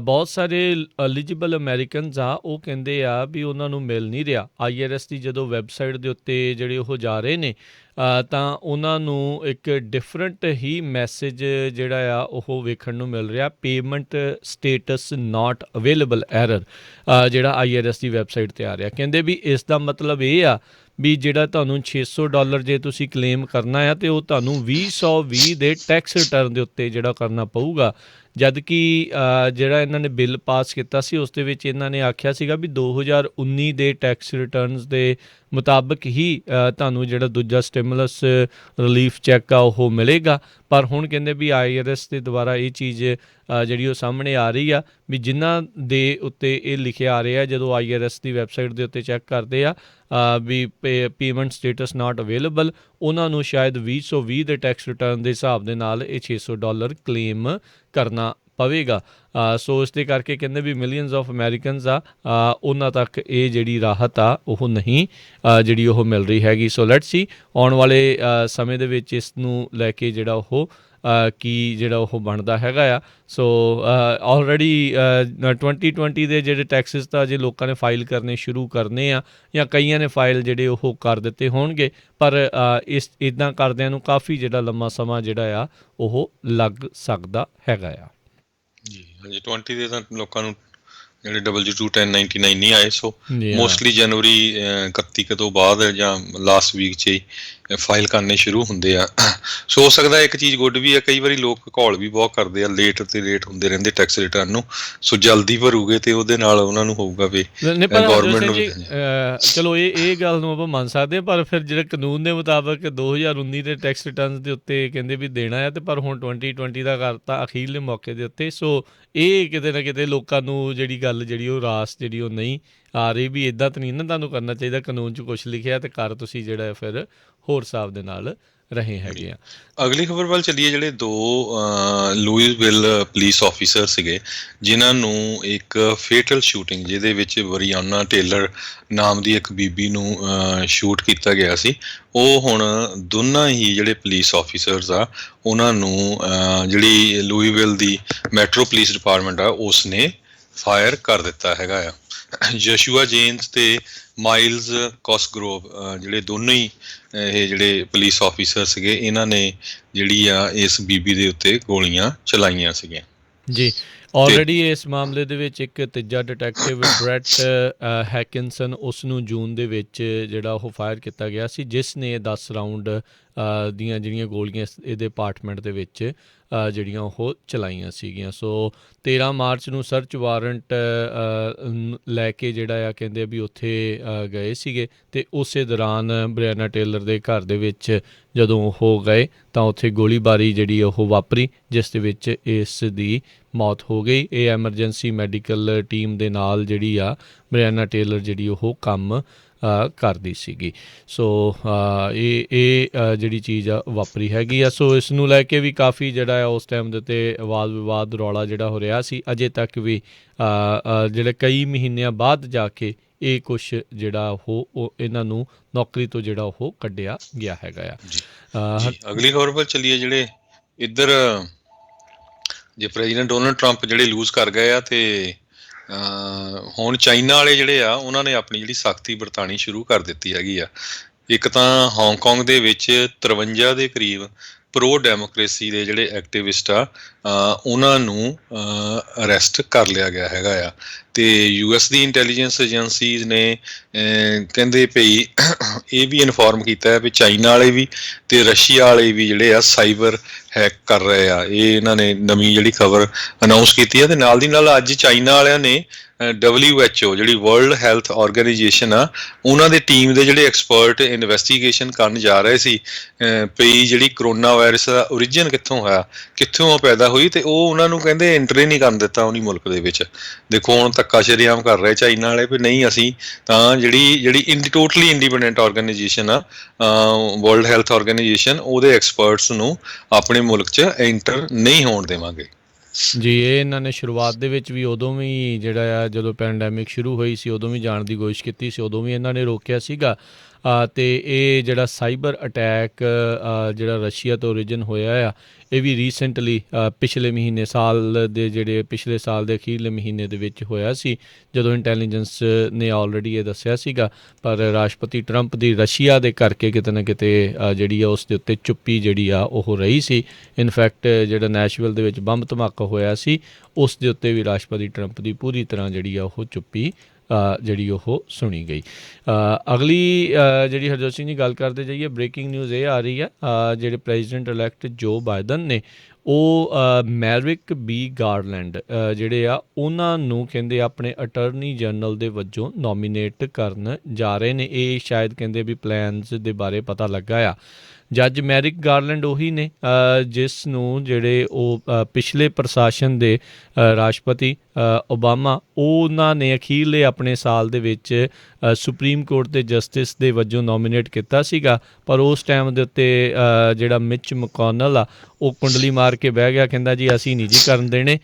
ਬਹੁਤ ਸਾਰੇ ਐਲੀਜੀਬਲ ਅਮੈਰੀਕਨਸ ਆ ਉਹ ਕਹਿੰਦੇ ਆ ਵੀ ਉਹਨਾਂ ਨੂੰ ਮਿਲ ਨਹੀਂ ਰਿਹਾ। IRS ਦੀ ਜਦੋਂ ਵੈਬਸਾਈਟ ਦੇ ਉੱਤੇ ਜਿਹੜੇ ਉਹ ਜਾ ਰਹੇ ਨੇ ਤਾਂ ਉਹਨਾਂ ਨੂੰ ਇੱਕ ਡਿਫਰੈਂਟ ਹੀ ਮੈਸੇਜ ਜਿਹੜਾ ਆ ਉਹ ਵੇਖਣ ਨੂੰ ਮਿਲ ਰਿਹਾ, ਪੇਮੈਂਟ ਸਟੇਟਸ ਨਾਟ ਅਵੇਲੇਬਲ ਐਰਰ, ਜਿਹੜਾ IRS ਦੀ ਵੈਬਸਾਈਟ 'ਤੇ ਆ ਰਿਹਾ। ਕਹਿੰਦੇ ਵੀ ਇਸ ਦਾ ਮਤਲਬ ਇਹ ਆ ਵੀ ਜਿਹੜਾ ਤੁਹਾਨੂੰ $600 ਜੇ ਤੁਸੀਂ ਕਲੇਮ ਕਰਨਾ ਆ ਤਾਂ ਉਹ ਤੁਹਾਨੂੰ 2020 ਦੇ ਟੈਕਸ ਰਿਟਰਨ ਦੇ ਉੱਤੇ ਜਿਹੜਾ ਕਰਨਾ ਪਊਗਾ। ਜਦ ਕਿ ਜਿਹੜਾ ਇਹਨਾਂ ਨੇ ਬਿੱਲ ਪਾਸ ਕੀਤਾ ਸੀ ਉਸ ਦੇ ਵਿੱਚ ਇਹਨਾਂ ਨੇ ਆਖਿਆ ਸੀਗਾ ਵੀ 2019 ਦੇ ਟੈਕਸ ਰਿਟਰਨਸ ਦੇ ਮੁਤਾਬਕ ਹੀ ਤੁਹਾਨੂੰ ਜਿਹੜਾ ਦੂਜਾ ਸਟਿਮੂਲਸ ਰਿਲੀਫ ਚੈੱਕ ਆ ਉਹ ਮਿਲੇਗਾ। ਪਰ ਹੁਣ ਕਹਿੰਦੇ ਵੀ IRS ਦੇ ਦੁਆਰਾ ਇਹ ਚੀਜ਼ ਜਿਹੜੀ ਉਹ ਸਾਹਮਣੇ ਆ ਰਹੀ ਆ ਵੀ ਜਿਨ੍ਹਾਂ ਦੇ ਉੱਤੇ ਇਹ ਲਿਖਿਆ ਆ ਰਿਹਾ, ਜਦੋਂ IRS ਦੀ ਵੈਬਸਾਈਟ ਦੇ ਉੱਤੇ ਚੈੱਕ ਕਰਦੇ ਆ ਵੀ ਪੇਮੈਂਟ ਸਟੇਟਸ ਨਾਟ ਅਵੇਲੇਬਲ, ਉਹਨਾਂ ਨੂੰ ਸ਼ਾਇਦ 2020 ਦੇ ਟੈਕਸ ਰਿਟਰਨ ਦੇ ਹਿਸਾਬ ਦੇ ਨਾਲ ਇਹ $600 ਕਲੇਮ ਕਰਨਾ ਪਵੇਗਾ। ਸੋ ਇਸ ਦੇ ਕਰਕੇ ਕਹਿੰਦੇ ਵੀ ਮਿਲੀਅਨਸ ਆਫ ਅਮੈਰੀਕਨਸ ਆ ਉਹਨਾਂ ਤੱਕ ਇਹ ਜਿਹੜੀ ਰਾਹਤ ਆ ਉਹ ਨਹੀਂ ਜਿਹੜੀ ਉਹ ਮਿਲ ਰਹੀ ਹੈਗੀ। ਸੋ ਲੈਟਸ ਸੀ ਆਉਣ ਵਾਲੇ ਸਮੇਂ ਦੇ ਵਿੱਚ ਇਸ ਨੂੰ ਲੈ ਕੇ ਜਿਹੜਾ ਉਹ ਕੀ ਜਿਹੜਾ ਉਹ ਬਣਦਾ ਹੈਗਾ ਆ। ਸੋ ਆਲਰੇਡੀ 2020 ਦੇ ਜਿਹੜੇ ਟੈਕਸਿਸ ਤਾਂ ਜੇ ਲੋਕਾਂ ਨੇ ਫਾਈਲ ਕਰਨੇ ਸ਼ੁਰੂ ਕਰਨੇ ਆ ਜਾਂ ਕਈਆਂ ਨੇ ਫਾਈਲ ਜਿਹੜੇ ਉਹ ਕਰ ਦਿੱਤੇ ਹੋਣਗੇ, ਪਰ ਇਸ ਇੱਦਾਂ ਕਰਦਿਆਂ ਨੂੰ ਕਾਫੀ ਜਿਹੜਾ ਲੰਮਾ ਸਮਾਂ ਜਿਹੜਾ ਆ ਉਹ ਲੱਗ ਸਕਦਾ ਹੈਗਾ ਆ। ਜੀ ਹਾਂਜੀ 20 ਦੇ ਤਾਂ ਲੋਕਾਂ ਨੂੰ ਜਿਹੜੇ W2 1099 ਨਹੀਂ ਆਏ, ਸੋ ਮੋਸਟਲੀ ਜਨਵਰੀ 31 ਤੋਂ ਬਾਅਦ ਜਾਂ ਲਾਸਟ ਵੀਕ 'ਚ ਹੀ ਫਾਈਲ ਕਰਨੇ ਸ਼ੁਰੂ ਹੁੰਦੇ ਆ। ਸੋ ਹੋ ਸਕਦਾ ਇੱਕ ਚੀਜ਼ ਗੁੱਡ ਵੀ ਹੈ, ਕਈ ਵਾਰੀ ਲੋਕ ਘੋਲ ਵੀ ਬਹੁਤ ਕਰਦੇ ਆ, ਲੇਟ ਹੁੰਦੇ ਰਹਿੰਦੇ ਟੈਕਸ ਰਿਟਰਨ ਨੂੰ, ਸੋ ਜਲਦੀ ਭਰੂਗੇ ਤੇ ਉਹਦੇ ਨਾਲ ਉਹਨਾਂ ਨੂੰ ਹੋਊਗਾ ਵੀ ਗੌਰਮੈਂਟ ਨੂੰ। ਚਲੋ ਇਹ ਗੱਲ ਨੂੰ ਆਪਾਂ ਮੰਨ ਸਕਦੇ ਹਾਂ, ਪਰ ਫਿਰ ਜਿਹੜੇ ਕਾਨੂੰਨ ਦੇ ਮੁਤਾਬਕ 2019 ਦੇ ਟੈਕਸ ਰਿਟਰਨ ਦੇ ਉੱਤੇ ਕਹਿੰਦੇ ਵੀ ਦੇਣਾ ਹੈ, ਤੇ ਪਰ ਹੁਣ 2020 ਦਾ ਕਰਤਾ ਅਖੀਰਲੇ ਮੌਕੇ ਦੇ ਉੱਤੇ। ਸੋ ਇਹ ਕਿਤੇ ਨਾ ਕਿਤੇ ਲੋਕਾਂ ਨੂੰ ਜਿਹੜੀ ਗੱਲ ਜਿਹੜੀ ਉਹ ਰਾਸ ਜਿਹੜੀ ਉਹ ਨਹੀਂ ਆ ਰਹੀ ਵੀ ਇੱਦਾਂ ਤਾਂ ਨਹੀਂ ਨਾ ਤੁਹਾਨੂੰ ਕਰਨਾ ਚਾਹੀਦਾ, ਕਾਨੂੰਨ 'ਚ ਕੁਛ ਲਿਖਿਆ ਤੇ ਕਰ ਤੁਸੀਂ ਜਿਹੜਾ ਫਿਰ ਹੋਰ ਹਿਸਾਬ ਦੇ ਨਾਲ ਰਹੇ ਹੈਗੇ ਆ। ਅਗਲੀ ਖਬਰ ਵੱਲ ਚੱਲੀਏ। ਜਿਹੜੇ 2 ਲੂਇਸਵਿਲ ਪੁਲਿਸ ਆਫੀਸਰ ਸੀਗੇ ਜਿਨ੍ਹਾਂ ਨੂੰ ਇੱਕ ਫੇਟਲ ਸ਼ੂਟਿੰਗ ਜਿਹਦੇ ਵਿੱਚ ਬਰੀਆਨਾ ਟੇਲਰ ਨਾਮ ਦੀ ਇੱਕ ਬੀਬੀ ਨੂੰ ਸ਼ੂਟ ਕੀਤਾ ਗਿਆ ਸੀ, ਉਹ ਹੁਣ ਦੋਨਾਂ ਹੀ ਜਿਹੜੇ ਪੁਲਿਸ ਆਫੀਸਰਸ ਆ ਉਹਨਾਂ ਨੂੰ ਜਿਹੜੀ ਲੂਇਸਵਿਲ ਦੀ ਮੈਟਰੋ ਪੁਲਿਸ ਡਿਪਾਰਟਮੈਂਟ ਆ ਉਸ ਨੇ ਫਾਇਰ ਕਰ ਦਿੱਤਾ ਹੈਗਾ ਆ। ਜਸ਼ੂਆ ਜੇਮਸ ਤੇ ਮਾਈਲਸ ਕੋਸਗਰੋਵ ਜਿਹੜੇ ਦੋਨੋਂ ਹੀ ਇਹ ਜਿਹੜੇ ਪੁਲਿਸ ਆਫੀਸਰ ਸੀਗੇ, ਇਹਨਾਂ ਨੇ ਜਿਹੜੀ ਆ ਇਸ ਬੀਬੀ ਦੇ ਉੱਤੇ ਗੋਲੀਆਂ ਚਲਾਈਆਂ ਸੀਗੀਆਂ। ਜੀ, ਆਲਰੇਡੀ ਇਸ ਮਾਮਲੇ ਦੇ ਵਿੱਚ ਇੱਕ ਤੀਜਾ ਡਿਟੈਕਟਿਵ ਬ੍ਰੈਟ ਹੈਕਿਨਸਨ, ਉਸ ਨੂੰ ਜੂਨ ਦੇ ਵਿੱਚ ਜਿਹੜਾ ਉਹ ਫਾਇਰ ਕੀਤਾ ਗਿਆ ਸੀ, ਜਿਸ ਨੇ 10 ਰਾਊਂਡ ਦੀਆਂ ਜਿਹੜੀਆਂ ਗੋਲੀਆਂ ਇਹਦੇ ਅਪਾਰਟਮੈਂਟ ਦੇ ਵਿੱਚ ਜਿਹੜੀਆਂ ਉਹ ਚਲਾਈਆਂ ਸੀਗੀਆਂ। ਸੋ 13 ਮਾਰਚ ਨੂੰ ਸਰਚ ਵਾਰੰਟ ਲੈ ਕੇ ਜਿਹੜਾ ਆ ਕਹਿੰਦੇ ਵੀ ਉੱਥੇ ਗਏ ਸੀਗੇ, ਅਤੇ ਉਸੇ ਦੌਰਾਨ ਬ੍ਰਿਆਨਾ ਟੇਲਰ ਦੇ ਘਰ ਦੇ ਵਿੱਚ ਜਦੋਂ ਉਹ ਗਏ ਤਾਂ ਉੱਥੇ ਗੋਲੀਬਾਰੀ ਜਿਹੜੀ ਉਹ ਵਾਪਰੀ, ਜਿਸ ਦੇ ਵਿੱਚ ਇਸ ਦੀ ਮੌਤ ਹੋ ਗਈ। ਇਹ ਐਮਰਜੈਂਸੀ ਮੈਡੀਕਲ ਟੀਮ ਦੇ ਨਾਲ ਜਿਹੜੀ ਆ ਬ੍ਰਿਆਨਾ ਟੇਲਰ ਜਿਹੜੀ ਉਹ ਕੰਮ ਕਰਦੀ ਸੀਗੀ। ਸੋ ਇਹ ਜਿਹੜੀ ਚੀਜ਼ ਆ ਵਾਪਰੀ ਹੈਗੀ ਆ। ਸੋ ਇਸ ਨੂੰ ਲੈ ਕੇ ਵੀ ਕਾਫੀ ਜਿਹੜਾ ਆ ਉਸ ਟਾਈਮ ਦੇ ਉੱਤੇ ਵਾਦ ਵਿਵਾਦ ਰੌਲਾ ਜਿਹੜਾ ਹੋ ਰਿਹਾ ਸੀ। ਅਜੇ ਤੱਕ ਵੀ ਜਿਹੜੇ ਕਈ ਮਹੀਨਿਆਂ ਬਾਅਦ ਜਾ ਕੇ ਇਹ ਕੁਛ ਜਿਹੜਾ ਉਹ ਇਹਨਾਂ ਨੂੰ ਨੌਕਰੀ ਤੋਂ ਜਿਹੜਾ ਉਹ ਕੱਢਿਆ ਗਿਆ ਹੈਗਾ ਆ। ਅਗਲੀ ਖਬਰ ਪਰ ਚੱਲੀਏ। ਜਿਹੜੇ ਇੱਧਰ ਜੇ ਪ੍ਰੈਜ਼ੀਡੈਂਟ ਡੋਨਲਡ ਟਰੰਪ ਜਿਹੜੇ ਲੂਜ਼ ਕਰ ਗਏ ਆ, ਤੇ ਹੁਣ ਚਾਈਨਾ ਵਾਲੇ ਜਿਹੜੇ ਆ ਉਹਨਾਂ ਨੇ ਆਪਣੀ ਜਿਹੜੀ ਸਖਤੀ ਵਰਤਾਣੀ ਸ਼ੁਰੂ ਕਰ ਦਿੱਤੀ ਹੈਗੀ ਆ। ਇੱਕ ਤਾਂ ਹਾਂਗਕਾਂਗ ਦੇ ਵਿੱਚ 53 ਦੇ ਕਰੀਬ ਪ੍ਰੋ ਡੈਮੋਕ੍ਰੇਸੀ ਦੇ ਜਿਹੜੇ ਐਕਟਿਵਿਸਟ ਆ ਉਹਨਾਂ ਨੂੰ ਅਰੈਸਟ ਕਰ ਲਿਆ ਗਿਆ ਹੈਗਾ ਆ। ਤੇ US ਦੀ ਇੰਟੈਲੀਜੈਂਸ ਏਜੰਸੀਜ਼ ਨੇ ਕਹਿੰਦੇ ਭਈ ਇਹ ਵੀ ਇਨਫੋਰਮ ਕੀਤਾ ਹੈ ਵੀ ਚਾਈਨਾ ਵਾਲੇ ਵੀ ਤੇ ਰਸ਼ੀਆ ਵਾਲੇ ਵੀ ਜਿਹੜੇ ਆ ਸਾਈਬਰ ਹੈਕ ਕਰ ਰਹੇ ਆ। ਇਹ ਇਹਨਾਂ ਨੇ ਨਵੀਂ ਜਿਹੜੀ ਖਬਰ ਅਨਾਊਂਸ ਕੀਤੀ ਹੈ। ਤੇ ਨਾਲ ਦੀ ਨਾਲ ਅੱਜ ਚਾਈਨਾ ਵਾਲਿਆਂ ਨੇ WHO ਜਿਹੜੀ ਵਰਲਡ ਹੈਲਥ ਆਰਗੇਨਾਈਜੇਸ਼ਨ ਆ, ਉਹਨਾਂ ਦੇ ਟੀਮ ਦੇ ਜਿਹੜੇ ਐਕਸਪਰਟ ਇਨਵੈਸਟੀਗੇਸ਼ਨ ਕਰਨ ਜਾ ਰਹੇ ਸੀ ਪਈ ਜਿਹੜੀ ਕਰੋਨਾ ਵਾਇਰਸ ਦਾ ਓਰੀਜਨ ਕਿੱਥੋਂ ਹੋਇਆ, ਕਿੱਥੋਂ ਪੈਦਾ ਹੋਈ, ਤੇ ਉਹ ਉਹਨਾਂ ਨੂੰ ਕਹਿੰਦੇ ਐਂਟਰੀ ਨਹੀਂ ਕਰਨ ਦਿੱਤਾ ਉਹਨੀ ਮੁਲਕ ਦੇ ਵਿੱਚ। ਦੇਖੋ ਹੁਣ ਧੱਕਾ ਸ਼ਰੇਆਮ ਕਰ ਰਹੇ ਚਾਈਨਾ ਵਾਲੇ ਵੀ ਨਹੀਂ, ਅਸੀਂ ਤਾਂ ਜਿਹੜੀ ਟੋਟਲੀ ਇੰਡੀਪੈਂਡੈਂਟ ਆਰਗੇਨਾਈਜੇਸ਼ਨ ਆ ਵਰਲਡ ਹੈਲਥ ਆਰਗੇਨਾਈਜੇਸ਼ਨ, ਉਹਦੇ ਐਕਸਪਰਟਸ ਨੂੰ ਆਪਣੇ ਮੁਲਕ 'ਚ ਐਂਟਰ ਨਹੀਂ ਹੋਣ ਦੇਵਾਂਗੇ। ਜੀ, ਇਹ ਇਹਨਾਂ ਨੇ ਸ਼ੁਰੂਆਤ ਦੇ ਵਿੱਚ ਵੀ ਉਦੋਂ ਵੀ ਜਿਹੜਾ ਆ ਜਦੋਂ ਪੈਂਡੈਮਿਕ ਸ਼ੁਰੂ ਹੋਈ ਸੀ ਉਦੋਂ ਵੀ ਜਾਣ ਦੀ ਕੋਸ਼ਿਸ਼ ਕੀਤੀ ਸੀ, ਉਦੋਂ ਵੀ ਇਹਨਾਂ ਨੇ ਰੋਕਿਆ ਸੀਗਾ। ਅਤੇ ਇਹ ਜਿਹੜਾ ਸਾਈਬਰ ਅਟੈਕ ਜਿਹੜਾ ਰਸ਼ੀਆ ਤੋਂ ਓਰੀਜਨ ਹੋਇਆ ਆ, ਇਹ ਵੀ ਰੀਸੈਂਟਲੀ ਪਿਛਲੇ ਮਹੀਨੇ ਪਿਛਲੇ ਸਾਲ ਦੇ ਅਖੀਰਲੇ ਮਹੀਨੇ ਦੇ ਵਿੱਚ ਹੋਇਆ ਸੀ, ਜਦੋਂ ਇੰਟੈਲੀਜੈਂਸ ਨੇ ਆਲਰੇਡੀ ਇਹ ਦੱਸਿਆ ਸੀਗਾ। ਪਰ ਰਾਸ਼ਟਰਪਤੀ ਟਰੰਪ ਦੀ ਰਸ਼ੀਆ ਦੇ ਕਰਕੇ ਕਿਤੇ ਨਾ ਕਿਤੇ ਜਿਹੜੀ ਆ ਉਸ ਦੇ ਉੱਤੇ ਚੁੱਪੀ ਜਿਹੜੀ ਆ ਉਹ ਰਹੀ ਸੀ। ਇਨਫੈਕਟ ਜਿਹੜਾ ਨੈਸ਼ਵਿਲ ਦੇ ਵਿੱਚ ਬੰਬ ਧਮਾਕਾ ਹੋਇਆ ਸੀ, ਉਸ ਦੇ ਉੱਤੇ ਵੀ ਰਾਸ਼ਟਰਪਤੀ ਟਰੰਪ ਦੀ ਪੂਰੀ ਤਰ੍ਹਾਂ ਜਿਹੜੀ ਆ ਉਹ ਚੁੱਪੀ ਜਿਹੜੀ ਉਹ ਸੁਣੀ ਗਈ। ਅਗਲੀ ਜਿਹੜੀ ਹਰਜੋਤ ਸਿੰਘ ਜੀ ਗੱਲ ਕਰਦੇ ਜਾਈਏ, ਬ੍ਰੇਕਿੰਗ ਨਿਊਜ਼ ਇਹ ਆ ਰਹੀ ਆ, ਜਿਹੜੇ ਪ੍ਰੈਜ਼ੀਡੈਂਟ ਇਲੈਕਟ ਜੋ ਬਾਈਡਨ ਨੇ ਉਹ ਮੈਰਿਕ ਬੀ ਗਾਰਲੈਂਡ ਜਿਹੜੇ ਆ ਉਹਨਾਂ ਨੂੰ ਕਹਿੰਦੇ ਆਪਣੇ ਅਟਰਨੀ ਜਨਰਲ ਦੇ ਵਜੋਂ ਨੋਮੀਨੇਟ ਕਰਨ ਜਾ ਰਹੇ ਨੇ। ਇਹ ਸ਼ਾਇਦ ਕਹਿੰਦੇ ਵੀ ਪਲਾਨਸ ਦੇ ਬਾਰੇ ਪਤਾ ਲੱਗਾ ਆ। ਜੱਜ ਮੈਰਿਕ ਗਾਰਲੈਂਡ ਉਹੀ ਨੇ ਜਿਸ ਨੂੰ ਜਿਹੜੇ ਉਹ ਪਿਛਲੇ ਪ੍ਰਸ਼ਾਸਨ ਦੇ ਰਾਸ਼ਟਰਪਤੀ ਓਬਾਮਾ, ਉਹਨਾਂ ਨੇ ਅਖੀਰਲੇ ਆਪਣੇ ਸਾਲ ਦੇ ਵਿੱਚ ਸੁਪਰੀਮ ਕੋਰਟ ਦੇ ਜਸਟਿਸ ਦੇ ਵਜੋਂ ਨੋਮੀਨੇਟ ਕੀਤਾ ਸੀਗਾ। ਪਰ ਉਸ ਟਾਈਮ ਦੇ ਉੱਤੇ ਜਿਹੜਾ ਮਿਚ ਮਕੋਨਲ ਆ ਉਹ ਕੁੰਡਲੀ ਮਾਰ ਕੇ ਬਹਿ ਗਿਆ, ਕਹਿੰਦਾ ਜੀ ਅਸੀਂ ਨਹੀਂ ਜੀ ਕਰਨ ਦੇਣੇ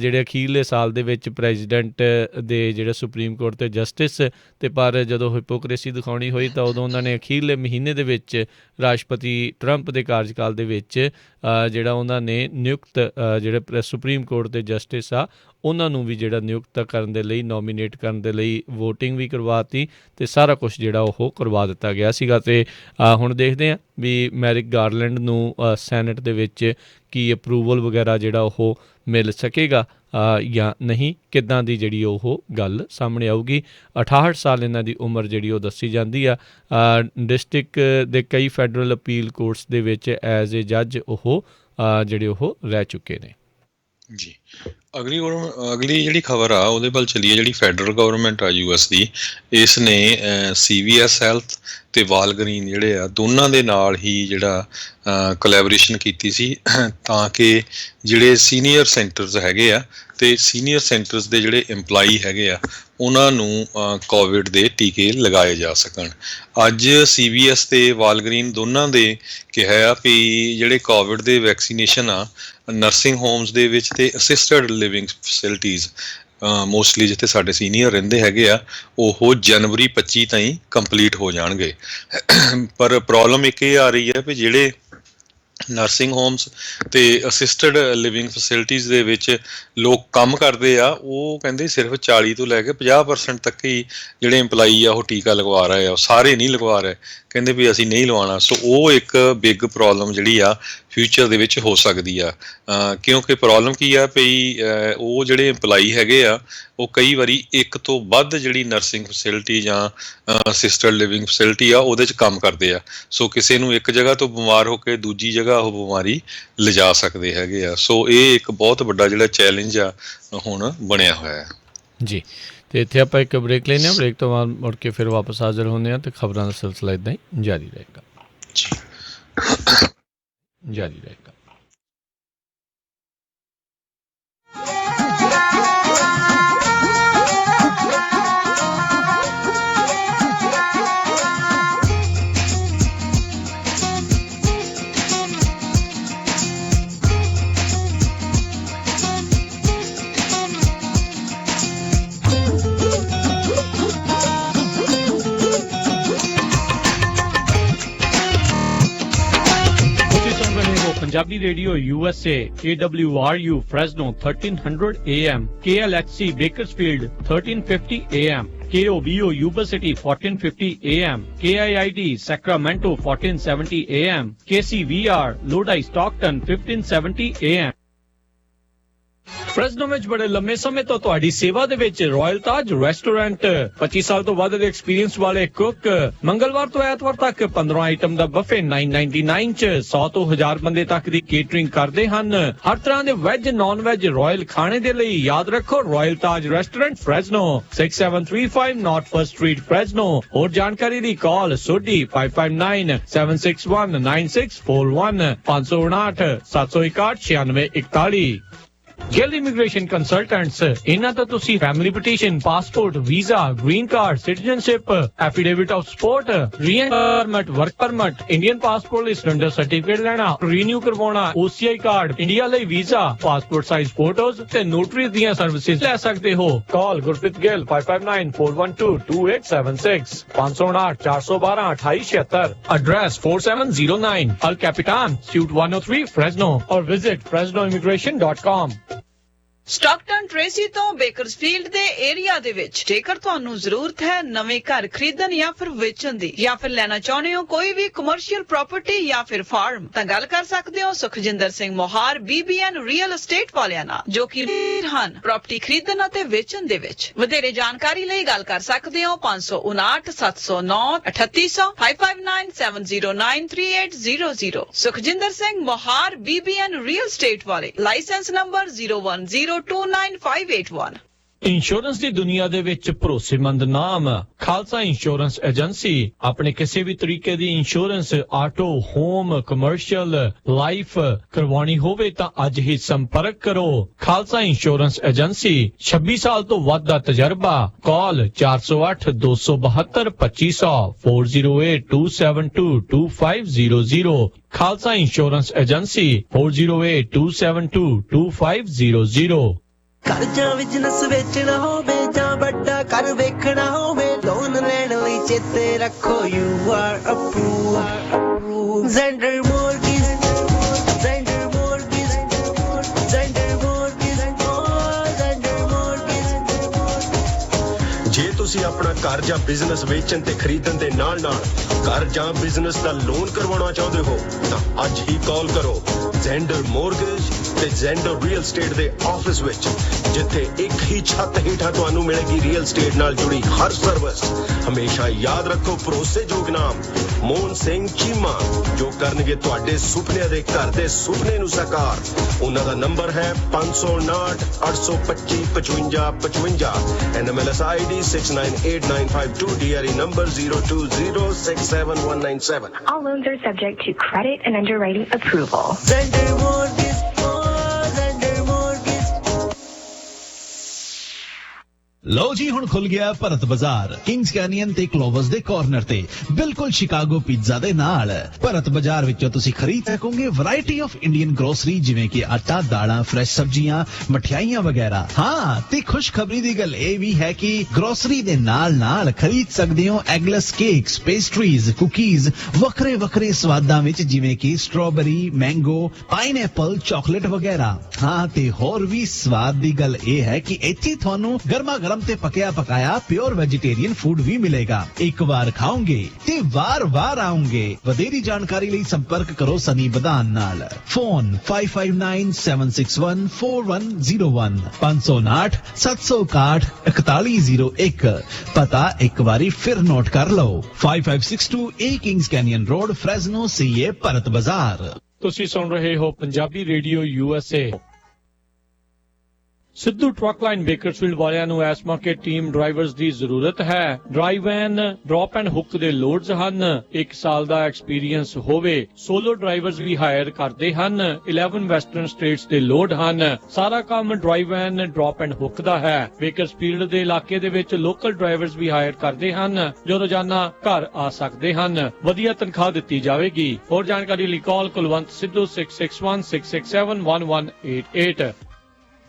ਜਿਹੜੇ ਅਖੀਰਲੇ ਸਾਲ ਦੇ ਵਿੱਚ ਪ੍ਰੈਜ਼ੀਡੈਂਟ ਦੇ ਜਿਹੜੇ ਸੁਪਰੀਮ ਕੋਰਟ ਦੇ ਜਸਟਿਸ। ਅਤੇ ਪਰ ਜਦੋਂ ਹਿਪੋਕ੍ਰੇਸੀ ਦਿਖਾਉਣੀ ਹੋਈ ਤਾਂ ਉਦੋਂ ਉਹਨਾਂ ਨੇ ਅਖੀਰਲੇ ਮਹੀਨੇ ਦੇ ਵਿੱਚ ਰਾਸ਼ਟਰਪਤੀ ਟਰੰਪ ਦੇ ਕਾਰਜਕਾਲ ਦੇ ਵਿੱਚ ਜਿਹੜਾ ਉਹਨਾਂ ਨੇ ਨਿਯੁਕਤ ਜਿਹੜੇ ਸੁਪਰੀਮ ਕੋਰਟ ਦੇ ਜਸਟਿਸ ਆ ਉਹਨਾਂ ਨੂੰ ਵੀ ਜਿਹੜਾ ਨਿਯੁਕਤ ਕਰਨ ਦੇ ਲਈ, ਨੋਮੀਨੇਟ ਕਰਨ ਦੇ ਲਈ ਵੋਟਿੰਗ ਵੀ ਕਰਵਾਤੀ ਅਤੇ ਸਾਰਾ ਕੁਛ ਜਿਹੜਾ ਉਹ ਕਰਵਾ ਦਿੱਤਾ ਗਿਆ ਸੀਗਾ। ਅਤੇ ਹੁਣ ਦੇਖਦੇ ਹਾਂ ਵੀ ਮੈਰਿਕ ਗਾਰਲੈਂਡ ਨੂੰ ਸੈਨੇਟ ਦੇ ਵਿੱਚ ਕੀ ਅਪਰੂਵਲ ਵਗੈਰਾ ਜਿਹੜਾ ਉਹ ਮਿਲ ਸਕੇਗਾ ਜਾਂ ਨਹੀਂ, ਕਿੱਦਾਂ ਦੀ ਜਿਹੜੀ ਉਹ ਗੱਲ ਸਾਹਮਣੇ ਆਊਗੀ। 68 ਸਾਲ ਇਹਨਾਂ ਦੀ ਉਮਰ ਜਿਹੜੀ ਉਹ ਦੱਸੀ ਜਾਂਦੀ ਆ। ਡਿਸਟ੍ਰਿਕਟ ਦੇ ਕਈ ਫੈਡਰਲ ਅਪੀਲ ਕੋਰਟਸ ਦੇ ਵਿੱਚ ਐਜ਼ ਏ ਜੱਜ ਉਹ ਜਿਹੜੇ ਉਹ ਰਹਿ ਚੁੱਕੇ ਨੇ। ਜੀ, ਅਗਲੀ ਜਿਹੜੀ ਖਬਰ ਆ ਉਹਦੇ ਵੱਲ ਚੱਲੀਏ। ਜਿਹੜੀ ਫੈਡਰਲ ਗਵਰਨਮੈਂਟ ਆ US ਦੀ, ਇਸ ਨੇ CVS ਹੈਲਥ ਤੇ ਵਾਲਗਰੀਨ ਜਿਹੜੇ ਆ ਦੋਨਾਂ ਦੇ ਨਾਲ ਹੀ ਜਿਹੜਾ ਕੋਲੈਬੋਰੇਸ਼ਨ ਕੀਤੀ ਸੀ ਤਾਂ ਕਿ ਜਿਹੜੇ ਸੀਨੀਅਰ ਸੈਂਟਰਸ ਹੈਗੇ ਆ ਤੇ ਸੀਨੀਅਰ ਸੈਂਟਰਸ ਦੇ ਜਿਹੜੇ EMPLOYEE ਹੈਗੇ ਆ ਉਹਨਾਂ ਨੂੰ ਕੋਵਿਡ ਦੇ ਟੀਕੇ ਲਗਾਏ ਜਾ ਸਕਣ। ਅੱਜ CVS ਤੇ ਵਾਲਗਰੀਨ ਦੋਨਾਂ ਦੇ ਕਿਹਾ ਆ ਵੀ ਜਿਹੜੇ ਕੋਵਿਡ ਦੇ ਵੈਕਸੀਨੇਸ਼ਨ ਆ ਨਰਸਿੰਗ ਹੋਮਸ ਦੇ ਵਿੱਚ ਤੇ ਅਸਿਸਟਡ ਲਿਵਿੰਗ ਫੈਸਿਲਿਟੀਜ਼ ਮੋਸਟਲੀ ਜਿੱਥੇ ਸਾਡੇ ਸੀਨੀਅਰ ਰਹਿੰਦੇ ਹੈਗੇ ਆ, ਉਹ ਜਨਵਰੀ 25 ਤਾਈਂ ਕੰਪਲੀਟ ਹੋ ਜਾਣਗੇ। ਪਰ ਪ੍ਰੋਬਲਮ ਇੱਕ ਇਹ ਆ ਰਹੀ ਹੈ ਵੀ ਜਿਹੜੇ ਨਰਸਿੰਗ ਹੋਮਸ ਤੇ ਅਸਿਸਟਡ ਲਿਵਿੰਗ ਫੈਸਿਲਿਟੀਜ਼ ਦੇ ਵਿੱਚ ਲੋਕ ਕੰਮ ਕਰਦੇ ਆ, ਉਹ ਕਹਿੰਦੇ ਸਿਰਫ 40 ਤੋਂ ਲੈ ਕੇ 50% ਤੱਕ ਹੀ ਜਿਹੜੇ EMPLOYEE ਆ ਉਹ ਟੀਕਾ ਲਗਵਾ ਰਹੇ ਆ, ਸਾਰੇ ਨਹੀਂ ਲਗਵਾ ਰਹੇ, ਕਹਿੰਦੇ ਵੀ ਅਸੀਂ ਨਹੀਂ ਲਵਾਉਣਾ। ਸੋ ਉਹ ਇੱਕ ਬਿਗ ਪ੍ਰੋਬਲਮ ਜਿਹੜੀ ਆ ਫਿਊਚਰ ਦੇ ਵਿੱਚ ਹੋ ਸਕਦੀ ਆ, ਕਿਉਂਕਿ ਪ੍ਰੋਬਲਮ ਕੀ ਆ ਪਈ ਉਹ ਜਿਹੜੇ EMPLOYEE ਹੈਗੇ ਆ ਉਹ ਕਈ ਵਾਰੀ ਇੱਕ ਤੋਂ ਵੱਧ ਜਿਹੜੀ ਨਰਸਿੰਗ ਫੈਸਿਲਿਟੀ ਜਾਂ ਅਸਿਸਟਡ ਲਿਵਿੰਗ ਫੈਸਿਲਿਟੀ ਆ ਉਹਦੇ 'ਚ ਕੰਮ ਕਰਦੇ ਆ। ਸੋ ਕਿਸੇ ਨੂੰ ਇੱਕ ਜਗ੍ਹਾ ਤੋਂ ਬਿਮਾਰ ਹੋ ਕੇ ਦੂਜੀ ਜਗ੍ਹਾ ਉਹ ਬਿਮਾਰੀ ਲਿਜਾ ਸਕਦੇ ਹੈਗੇ ਆ। ਸੋ ਇਹ ਇੱਕ ਬਹੁਤ ਵੱਡਾ ਜਿਹੜਾ ਚੈਲੰਜ ਆ ਹੁਣ ਬਣਿਆ ਹੋਇਆ ਹੈ ਜੀ। ਤੇ ਇੱਥੇ ਆਪਾਂ ਇੱਕ ਬ੍ਰੇਕ ਲੈਂਦੇ ਹਾਂ, ਬ੍ਰੇਕ ਤੋਂ ਬਾਅਦ ਮੁੜ ਕੇ ਫਿਰ ਵਾਪਸ ਹਾਜ਼ਰ ਹੁੰਦੇ ਹਾਂ ਤੇ ਖਬਰਾਂ ਦਾ ਸਿਲਸਿਲਾ ਇੱਦਾਂ ਹੀ ਜਾਰੀ ਰਹੇਗਾ ਜਾਰੀ ਰਹੇਗਾ। Punjabi Radio USA, KWRU Fresno 1300 AM, KLXC Bakersfield 1350 AM, KOBO Yuba City 1450 AM, KIID Sacramento 1470 AM, KCVR Lodi Stockton 1570 AM। Fresno ਵਿੱਚ ਬੜੇ ਲੰਮੇ ਸਮੇਂ ਤੋਂ ਤੁਹਾਡੀ ਸੇਵਾ ਦੇ ਵਿੱਚ ਰਾਇਲ ਤਾਜ ਰੈਸਟੋਰੈਂਟ 25 ਸਾਲ ਤੋਂ ਵੱਧ ਦੇ ਐਕਸਪੀਰੀਅੰਸ ਵਾਲੇ ਕੁੱਕ ਮੰਗਲਵਾਰ ਤੋਂ ਐਤਵਾਰ ਤੱਕ 15 ਆਈਟਮ ਦਾ ਬਫੇ 999 ਚ 100 ਤੋਂ 1000 ਬੰਦੇ ਤੱਕ ਦੀ ਕੇਟਰਿੰਗ ਕਰਦੇ ਹਨ। ਹਰ ਤਰ੍ਹਾਂ ਦੇ ਵੈਜ ਨਾਨ ਵੈਜ ਰਾਇਲ ਖਾਣੇ ਦੇ ਲਈ ਯਾਦ ਰੱਖੋ Royal Taj restaurant Fresno 6735 North First Street Fresno. ਹੋਰ ਜਾਣਕਾਰੀ ਲਈ call Sodhi 559 761 9641 559 761 9641। Gill immigration consultants, ਇਹਨਾਂ ਤੋਂ ਤੁਸੀਂ family petition, passport, visa, green card, citizenship, affidavit of support, reimbursement, work permit, Indian passport ਲਈ ਸਿਲੰਡਰ ਸਰਟੀਫਿਕੇਟ ਲੈਣਾ, ਰੀਨਿਊ ਕਰਵਾਉਣਾ, OCI ਕਾਰਡ, ਇੰਡੀਆ ਲਈ ਵੀਜ਼ਾ, ਪਾਸਪੋਰਟ ਸਾਈਜ਼ ਫੋਟੋਜ਼ ਤੇ ਨੋਟਰੀ ਦੀਆਂ ਸਰਵਿਸਿਜ਼ ਲੈ ਸਕਦੇ ਹੋ। Call Gurpreet Gill 5594122876 559 412 2876। Address 4709 El Capitan Suite 103 Fresno or visit fresnoimmigration.com। Stockton Tracy ਤੋਂ ਬੇਕਰਸਫੀਲਡ ਦੇ ਏਰੀਆ ਦੇ ਵਿੱਚ ਜੇਕਰ ਤੁਹਾਨੂੰ ਜ਼ਰੂਰਤ ਹੈ ਨਵੇਂ ਘਰ ਖਰੀਦਣ ਜਾਂ ਫਿਰ ਵੇਚਣ ਦੀ ਜਾਂ ਫਿਰ ਲੈਣਾ ਚਾਹੁੰਦੇ ਹੋ ਕੋਈ ਵੀ ਕਮਰਸ਼ੀਅਲ ਪ੍ਰਾਪਰਟੀ ਜਾਂ ਫਿਰ ਫਾਰਮ, ਤਾਂ ਗੱਲ ਕਰ ਸਕਦੇ ਹੋ Sukhjinder Singh Mohar BBN real estate ਵਾਲਿਆਂ ਨਾਲ, ਜੋ ਕਿ ਹਨ ਪ੍ਰਾਪਰਟੀ ਖਰੀਦਣ ਅਤੇ ਵੇਚਣ ਦੇ ਵਿੱਚ। ਵਧੇਰੇ ਜਾਣਕਾਰੀ ਲਈ ਗੱਲ ਕਰ ਸਕਦੇ ਹੋ 559 709 3800 559 709 3800। Sukhjinder Singh Mohar BBN real estate ਵਾਲੇ, ਲਾਇਸੈਂਸ ਨੰਬਰ 010295881। ਇੰਸ਼ੋਰੈਂਸ ਦੀ ਦੁਨੀਆ ਦੇ ਵਿੱਚ ਭਰੋਸੇਮੰਦ ਨਾਮ ਖਾਲਸਾ ਇੰਸ਼ੋਰੈਂਸ ਏਜੰਸੀ। ਆਪਣੇ ਕਿਸੇ ਵੀ ਤਰੀਕੇ ਦੀ insurance, auto, home, commercial, life ਕਰਵਾਉਣੀ ਹੋਵੇ ਤਾਂ ਅੱਜ ਹੀ ਸੰਪਰਕ ਕਰੋ। ਖਾਲਸਾ ਇੰਸ਼ੋਰੈਂਸ ਏਜੰਸੀ, 26 ਸਾਲ ਤੋਂ ਵੱਧ ਦਾ ਤਜਰਬਾ। ਕਾਲ 408 272 2500 408 272 2500। Khalsa insurance agency 408 272 2500। ਘਰ ਜਾਂ ਬਿਜ਼ਨਸ ਵੇਚਣਾ ਹੋਵੇ ਜਾਂ ਵੱਡਾ ਘਰ ਵੇਖਣਾ ਹੋਵੇ, ਲੋਨ ਲੈਣ ਲਈ ਚੇਤੇ ਰੱਖੋ you are approved। Zender Mortgage, Zender Mortgage, Zender Mortgage, Zender Mortgage। ਜੇ ਤੁਸੀਂ ਆਪਣਾ ਘਰ ਜਾਂ ਬਿਜ਼ਨਸ ਵੇਚਣ ਤੇ ਖਰੀਦਣ ਦੇ ਨਾਲ-ਨਾਲ ਘਰ ਜਾਂ ਬਿਜ਼ਨਸ ਦਾ ਲੋਨ ਕਰਵਾਉਣਾ ਚਾਹੁੰਦੇ ਹੋ ਤਾਂ ਅੱਜ ਹੀ ਕਾਲ ਕਰੋ ਜ਼ੈਂਡਰ ਮੋਰਗੇਜ ਤੇ ਜ਼ੈਂਡਰ ਰੀਅਲ ਏਸਟੇਟ ਦੇ ਆਫਿਸ ਵਿੱਚ, ਜਿੱਥੇ ਇੱਕ ਹੀ ਛੱਤ ਹੇਠਾਂ ਤੁਹਾਨੂੰ ਮਿਲੇਗੀ ਰੀਅਲ ਏਸਟੇਟ ਨਾਲ ਜੁੜੀ ਹਰ ਸਰਵਿਸ। ਹਮੇਸ਼ਾ ਯਾਦ ਰੱਖੋ ਭਰੋਸੇਯੋਗ ਨਾਮ ਮੋਹਨ ਸਿੰਘ ਚੀਮਾ, ਜੋ ਕਰਨਗੇ ਤੁਹਾਡੇ ਸੁਪਨਿਆਂ ਦੇ ਘਰ ਦੇ ਸੁਪਨੇ ਨੂੰ ਸਾਕਾਰ। ਉਹਨਾਂ ਦਾ ਨੰਬਰ ਹੈ 559 825 5555, NMLS ID 698952, DRE number 020671197। All loans are subject to credit and underwriting approval. Zender Mortgage, Zender Mortgage। लो जी हुण खुल गया भरत बाजार किंग्स कैनियन ते क्लोवर्स दे कॉर्नर ते बिल्कुल शिकागो पिज़्ज़ा दे नाल। भरत बाजार विचों तुसीं खरीद सकोगे वैरायटी ऑफ इंडियन ग्रोसरी जिवें कि आटा दालां फ्रैश सब्जियां मठियाइयां वगैरह। हाँ ते खुशखबरी दी गल ये भी है कि ग्रोसरी दे नाल नाल खरीद सकदे हो एगलेस केक्स पेस्ट्रीज कुकीज वखरे वखरे स्वादां विच जिवें कि स्ट्रॉबेरी मैंगो पाइनएप्पल चॉकलेट वगैरह। हाँ ते होर भी स्वाद दी गल ये है कि इत्थे तुहानू गर्मा गरम ते पकया पकाया प्योर वेजिटेरियन फूड भी मिलेगा। एक बार खाओगे ते वार वार आओगे। वधेरी जानकारी लिए संपर्क करो सनी बदान नाल। फोन 5597614101 559 761 4101। पता एक बारी फिर नोट कर लो 5562 A Kings canyon road Fresno CA Bharat बाजार। ਤੁਸੀਂ ਸੁਣ ਰਹੇ ਹੋ Punjabi radio USA। Sidhu truck line Bakersfield ਵਾਲਿਆਂ ਨੂੰ ਇਸ ਮੌਕੇ ਟੀਮ ਡਰਾਈਵਰਸ ਦੀ ਜ਼ਰੂਰਤ ਹੈ। Drive and drop and hook ਦੇ ਲੋਡਸ ਹਨ। 1 ਸਾਲ ਦਾ ਐਕਸਪੀਰੀਅੰਸ ਹੋਵੇ। ਸੋਲੋ ਡਰਾਈਵਰਸ ਵੀ ਹਾਇਰ ਕਰਦੇ ਹਨ। 11 ਵੈਸਟਰਨ ਸਟੇਟਸ ਦੇ ਲੋਡ ਹਨ। ਸਾਰਾ ਕੰਮ drive and drop and hook ਦਾ ਹੈ। ਬੇਕਰਸਫੀਲਡ ਦੇ ਇਲਾਕੇ ਦੇ ਵਿੱਚ ਲੋਕਲ ਡਰਾਈਵਰਸ ਵੀ ਹਾਇਰ ਕਰਦੇ ਹਨ ਜੋ ਰੋਜ਼ਾਨਾ ਘਰ ਆ ਸਕਦੇ ਹਨ। ਵਧੀਆ ਤਨਖਾਹ ਦਿੱਤੀ ਜਾਵੇਗੀ। ਹੋਰ ਜਾਣਕਾਰੀ ਲਈ ਕਾਲ ਕੁਲਵੰਤ ਸਿੱਧੂ 6616671188।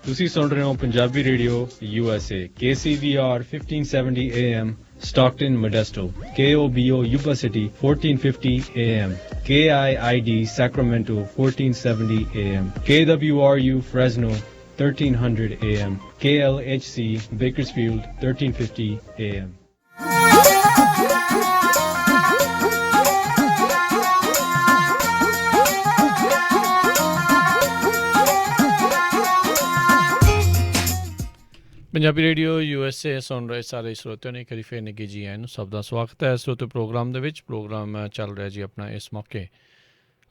ਤੁਸੀਂ ਸੁਣ ਰਹੇ ਹੋ Punjabi radio USA KCVR 1570 AM Stockton Modesto KOBO Yuba City 1450 AM KIID Sacramento 1470 AM KWRU Fresno 1300 AM KLHC Bakersfield 1350 AM Punjabi radio USA ਸੁਣ ਰਹੇ ਸਾਰੇ ਸਰੋਤਿਆਂ ਨੇ ਕਰੀ ਫੇਰ ਨਿੱਘੀ ਜੀ ਆਇਆਂ ਨੂੰ ਸਭ ਦਾ ਸਵਾਗਤ ਹੈ ਸਰੋਤੇ ਪ੍ਰੋਗਰਾਮ ਦੇ ਵਿੱਚ। ਪ੍ਰੋਗਰਾਮ ਚੱਲ ਰਿਹਾ ਜੀ ਆਪਣਾ ਇਸ ਮੌਕੇ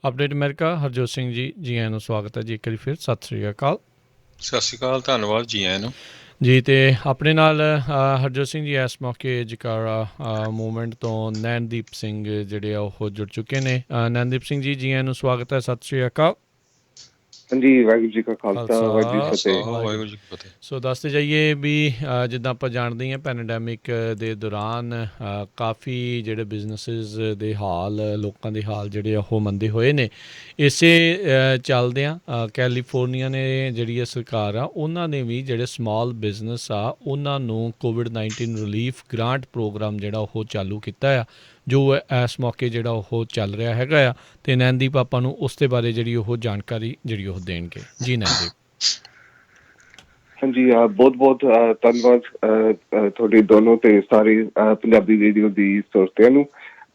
ਅਪਡੇਟ ਅਮਰੀਕਾ। ਹਰਜੋਤ ਸਿੰਘ ਜੀ ਆਇਆਂ ਨੂੰ ਸਵਾਗਤ ਹੈ ਜੀ ਇੱਕ ਵਾਰੀ ਫਿਰ। ਸਤਿ ਸ੍ਰੀ ਅਕਾਲ। ਸਤਿ ਸ਼੍ਰੀ ਅਕਾਲ, ਧੰਨਵਾਦ ਜੀ ਆਇਆਂ ਨੂੰ ਜੀ। ਅਤੇ ਆਪਣੇ ਨਾਲ ਹਰਜੋਤ ਸਿੰਘ ਜੀ ਇਸ ਮੌਕੇ ਜਕਾਰਾ ਮੂਵਮੈਂਟ ਤੋਂ ਨੈਣਦੀਪ ਸਿੰਘ ਜਿਹੜੇ ਆ ਉਹ ਜੁੜ ਚੁੱਕੇ ਨੇ। ਨੈਣਦੀਪ ਸਿੰਘ ਜੀ ਆਇਆਂ ਨੂੰ ਸਵਾਗਤ ਹੈ। ਸਤਿ ਸ੍ਰੀ ਅਕਾਲ। ਹਾਂਜੀ, ਵਾਹਿਗੁਰੂ ਜੀ ਕਾ ਖਾਲਸਾ ਵਾਹਿਗੁਰੂ ਜੀ ਕੀ ਵਾਹਿਗੁਰੂ ਜੀ ਕੀ ਫਤਿਹ। ਸੋ ਦੱਸਦੇ ਜਾਈਏ ਵੀ ਜਿੱਦਾਂ ਆਪਾਂ ਜਾਣਦੇ ਹਾਂ ਪੈਂਡੈਮਿਕ ਦੇ ਦੌਰਾਨ ਕਾਫੀ ਜਿਹੜੇ ਬਿਜ਼ਨਸਿਸ ਦੇ ਹਾਲ ਲੋਕਾਂ ਦੇ ਹਾਲ ਜਿਹੜੇ ਉਹ ਮੰਦੇ ਹੋਏ ਨੇ। ਇਸੇ ਚੱਲਦਿਆਂ ਕੈਲੀਫੋਰਨੀਆ ਨੇ ਜਿਹੜੀ ਆ ਸਰਕਾਰ ਆ ਉਹਨਾਂ ਨੇ ਵੀ ਜਿਹੜੇ ਸਮਾਲ ਬਿਜ਼ਨਸ ਆ ਉਹਨਾਂ ਨੂੰ COVID-19 ਰਿਲੀਫ ਗ੍ਰਾਂਟ ਪ੍ਰੋਗਰਾਮ ਜਿਹੜਾ ਉਹ ਚਾਲੂ ਕੀਤਾ ਆ ਜੋ ਇਸ ਮੌਕੇ ਜਿਹੜਾ ਉਹ ਚੱਲ ਰਿਹਾ ਹੈਗਾ ਆ। ਅਤੇ ਨੈਣਦੀਪ ਆਪਾਂ ਨੂੰ ਉਸ ਦੇ ਬਾਰੇ ਜਿਹੜੀ ਉਹ ਜਾਣਕਾਰੀ ਜਿਹੜੀ ਉਹ ਦੇਣਗੇ। ਜੀ ਨੈਣਦੀਪ। ਹਾਂਜੀ, ਬਹੁਤ ਬਹੁਤ ਧੰਨਵਾਦ ਤੁਹਾਡੇ ਦੋਨੋਂ ਤੇ ਸਾਰੇ ਪੰਜਾਬੀ ਰੇਡੀਓ ਦੀ ਸਰੋਤਿਆਂ ਨੂੰ।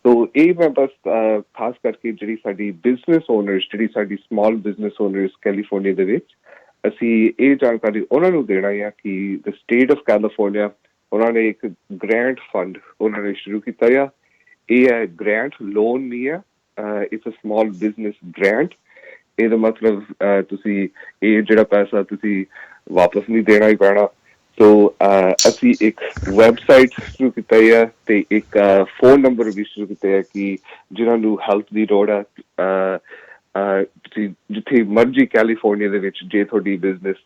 ਤੋ ਇਹ ਮੈਂ ਬਸ ਖਾਸ ਕਰਕੇ ਜਿਹੜੀ ਸਾਡੀ ਬਿਜ਼ਨਸ ਓਨਰਸ ਜਿਹੜੀ ਸਾਡੀ ਸਮਾਲ ਬਿਜ਼ਨਸ ਓਨਰਸ ਕੈਲੀਫੋਰਨੀਆ ਦੇ ਵਿੱਚ ਅਸੀਂ ਇਹ ਜਾਣਕਾਰੀ ਉਹਨਾਂ ਨੂੰ ਦੇਣਾ ਆ ਕਿ ਦ ਸਟੇਟ ਆਫ ਕੈਲੀਫੋਰਨੀਆ ਉਹਨਾਂ ਨੇ ਇੱਕ ਗ੍ਰਾਂਟ ਫੰਡ ਉਹਨਾਂ ਨੇ ਸ਼ੁਰੂ ਕੀਤਾ ਆ। ਇਹ ਹੈ ਗ੍ਰਾਂਟ ਲੋਨ ਨਹੀਂ ਹੈ, it's a small business grant. ਇਹਦਾ ਮਤਲਬ ਤੁਸੀਂ ਇਹ ਜਿਹੜਾ ਪੈਸਾ ਤੁਸੀਂ ਵਾਪਸ ਨਹੀਂ ਦੇਣਾ ਹੀ ਪੈਣਾ। ਸੋ ਅਸੀਂ ਇੱਕ ਵੈਬਸਾਈਟ ਸ਼ੁਰੂ ਕੀਤਾ ਹੈ ਤੇ ਇੱਕ ਫੋਨ ਨੰਬਰ ਵੀ ਸ਼ੁਰੂ ਕੀਤਾ ਹੈ ਕਿ ਜਿਹਨਾਂ ਨੂੰ ਹੈਲਪ ਦੀ ਲੋੜ ਹੈ ਤੁਸੀਂ ਜਿੱਥੇ ਮਰਜ਼ੀ ਕੈਲੀਫੋਰਨੀਆ ਦੇ ਵਿੱਚ ਜੇ ਤੁਹਾਡੀ ਬਿਜ਼ਨਸ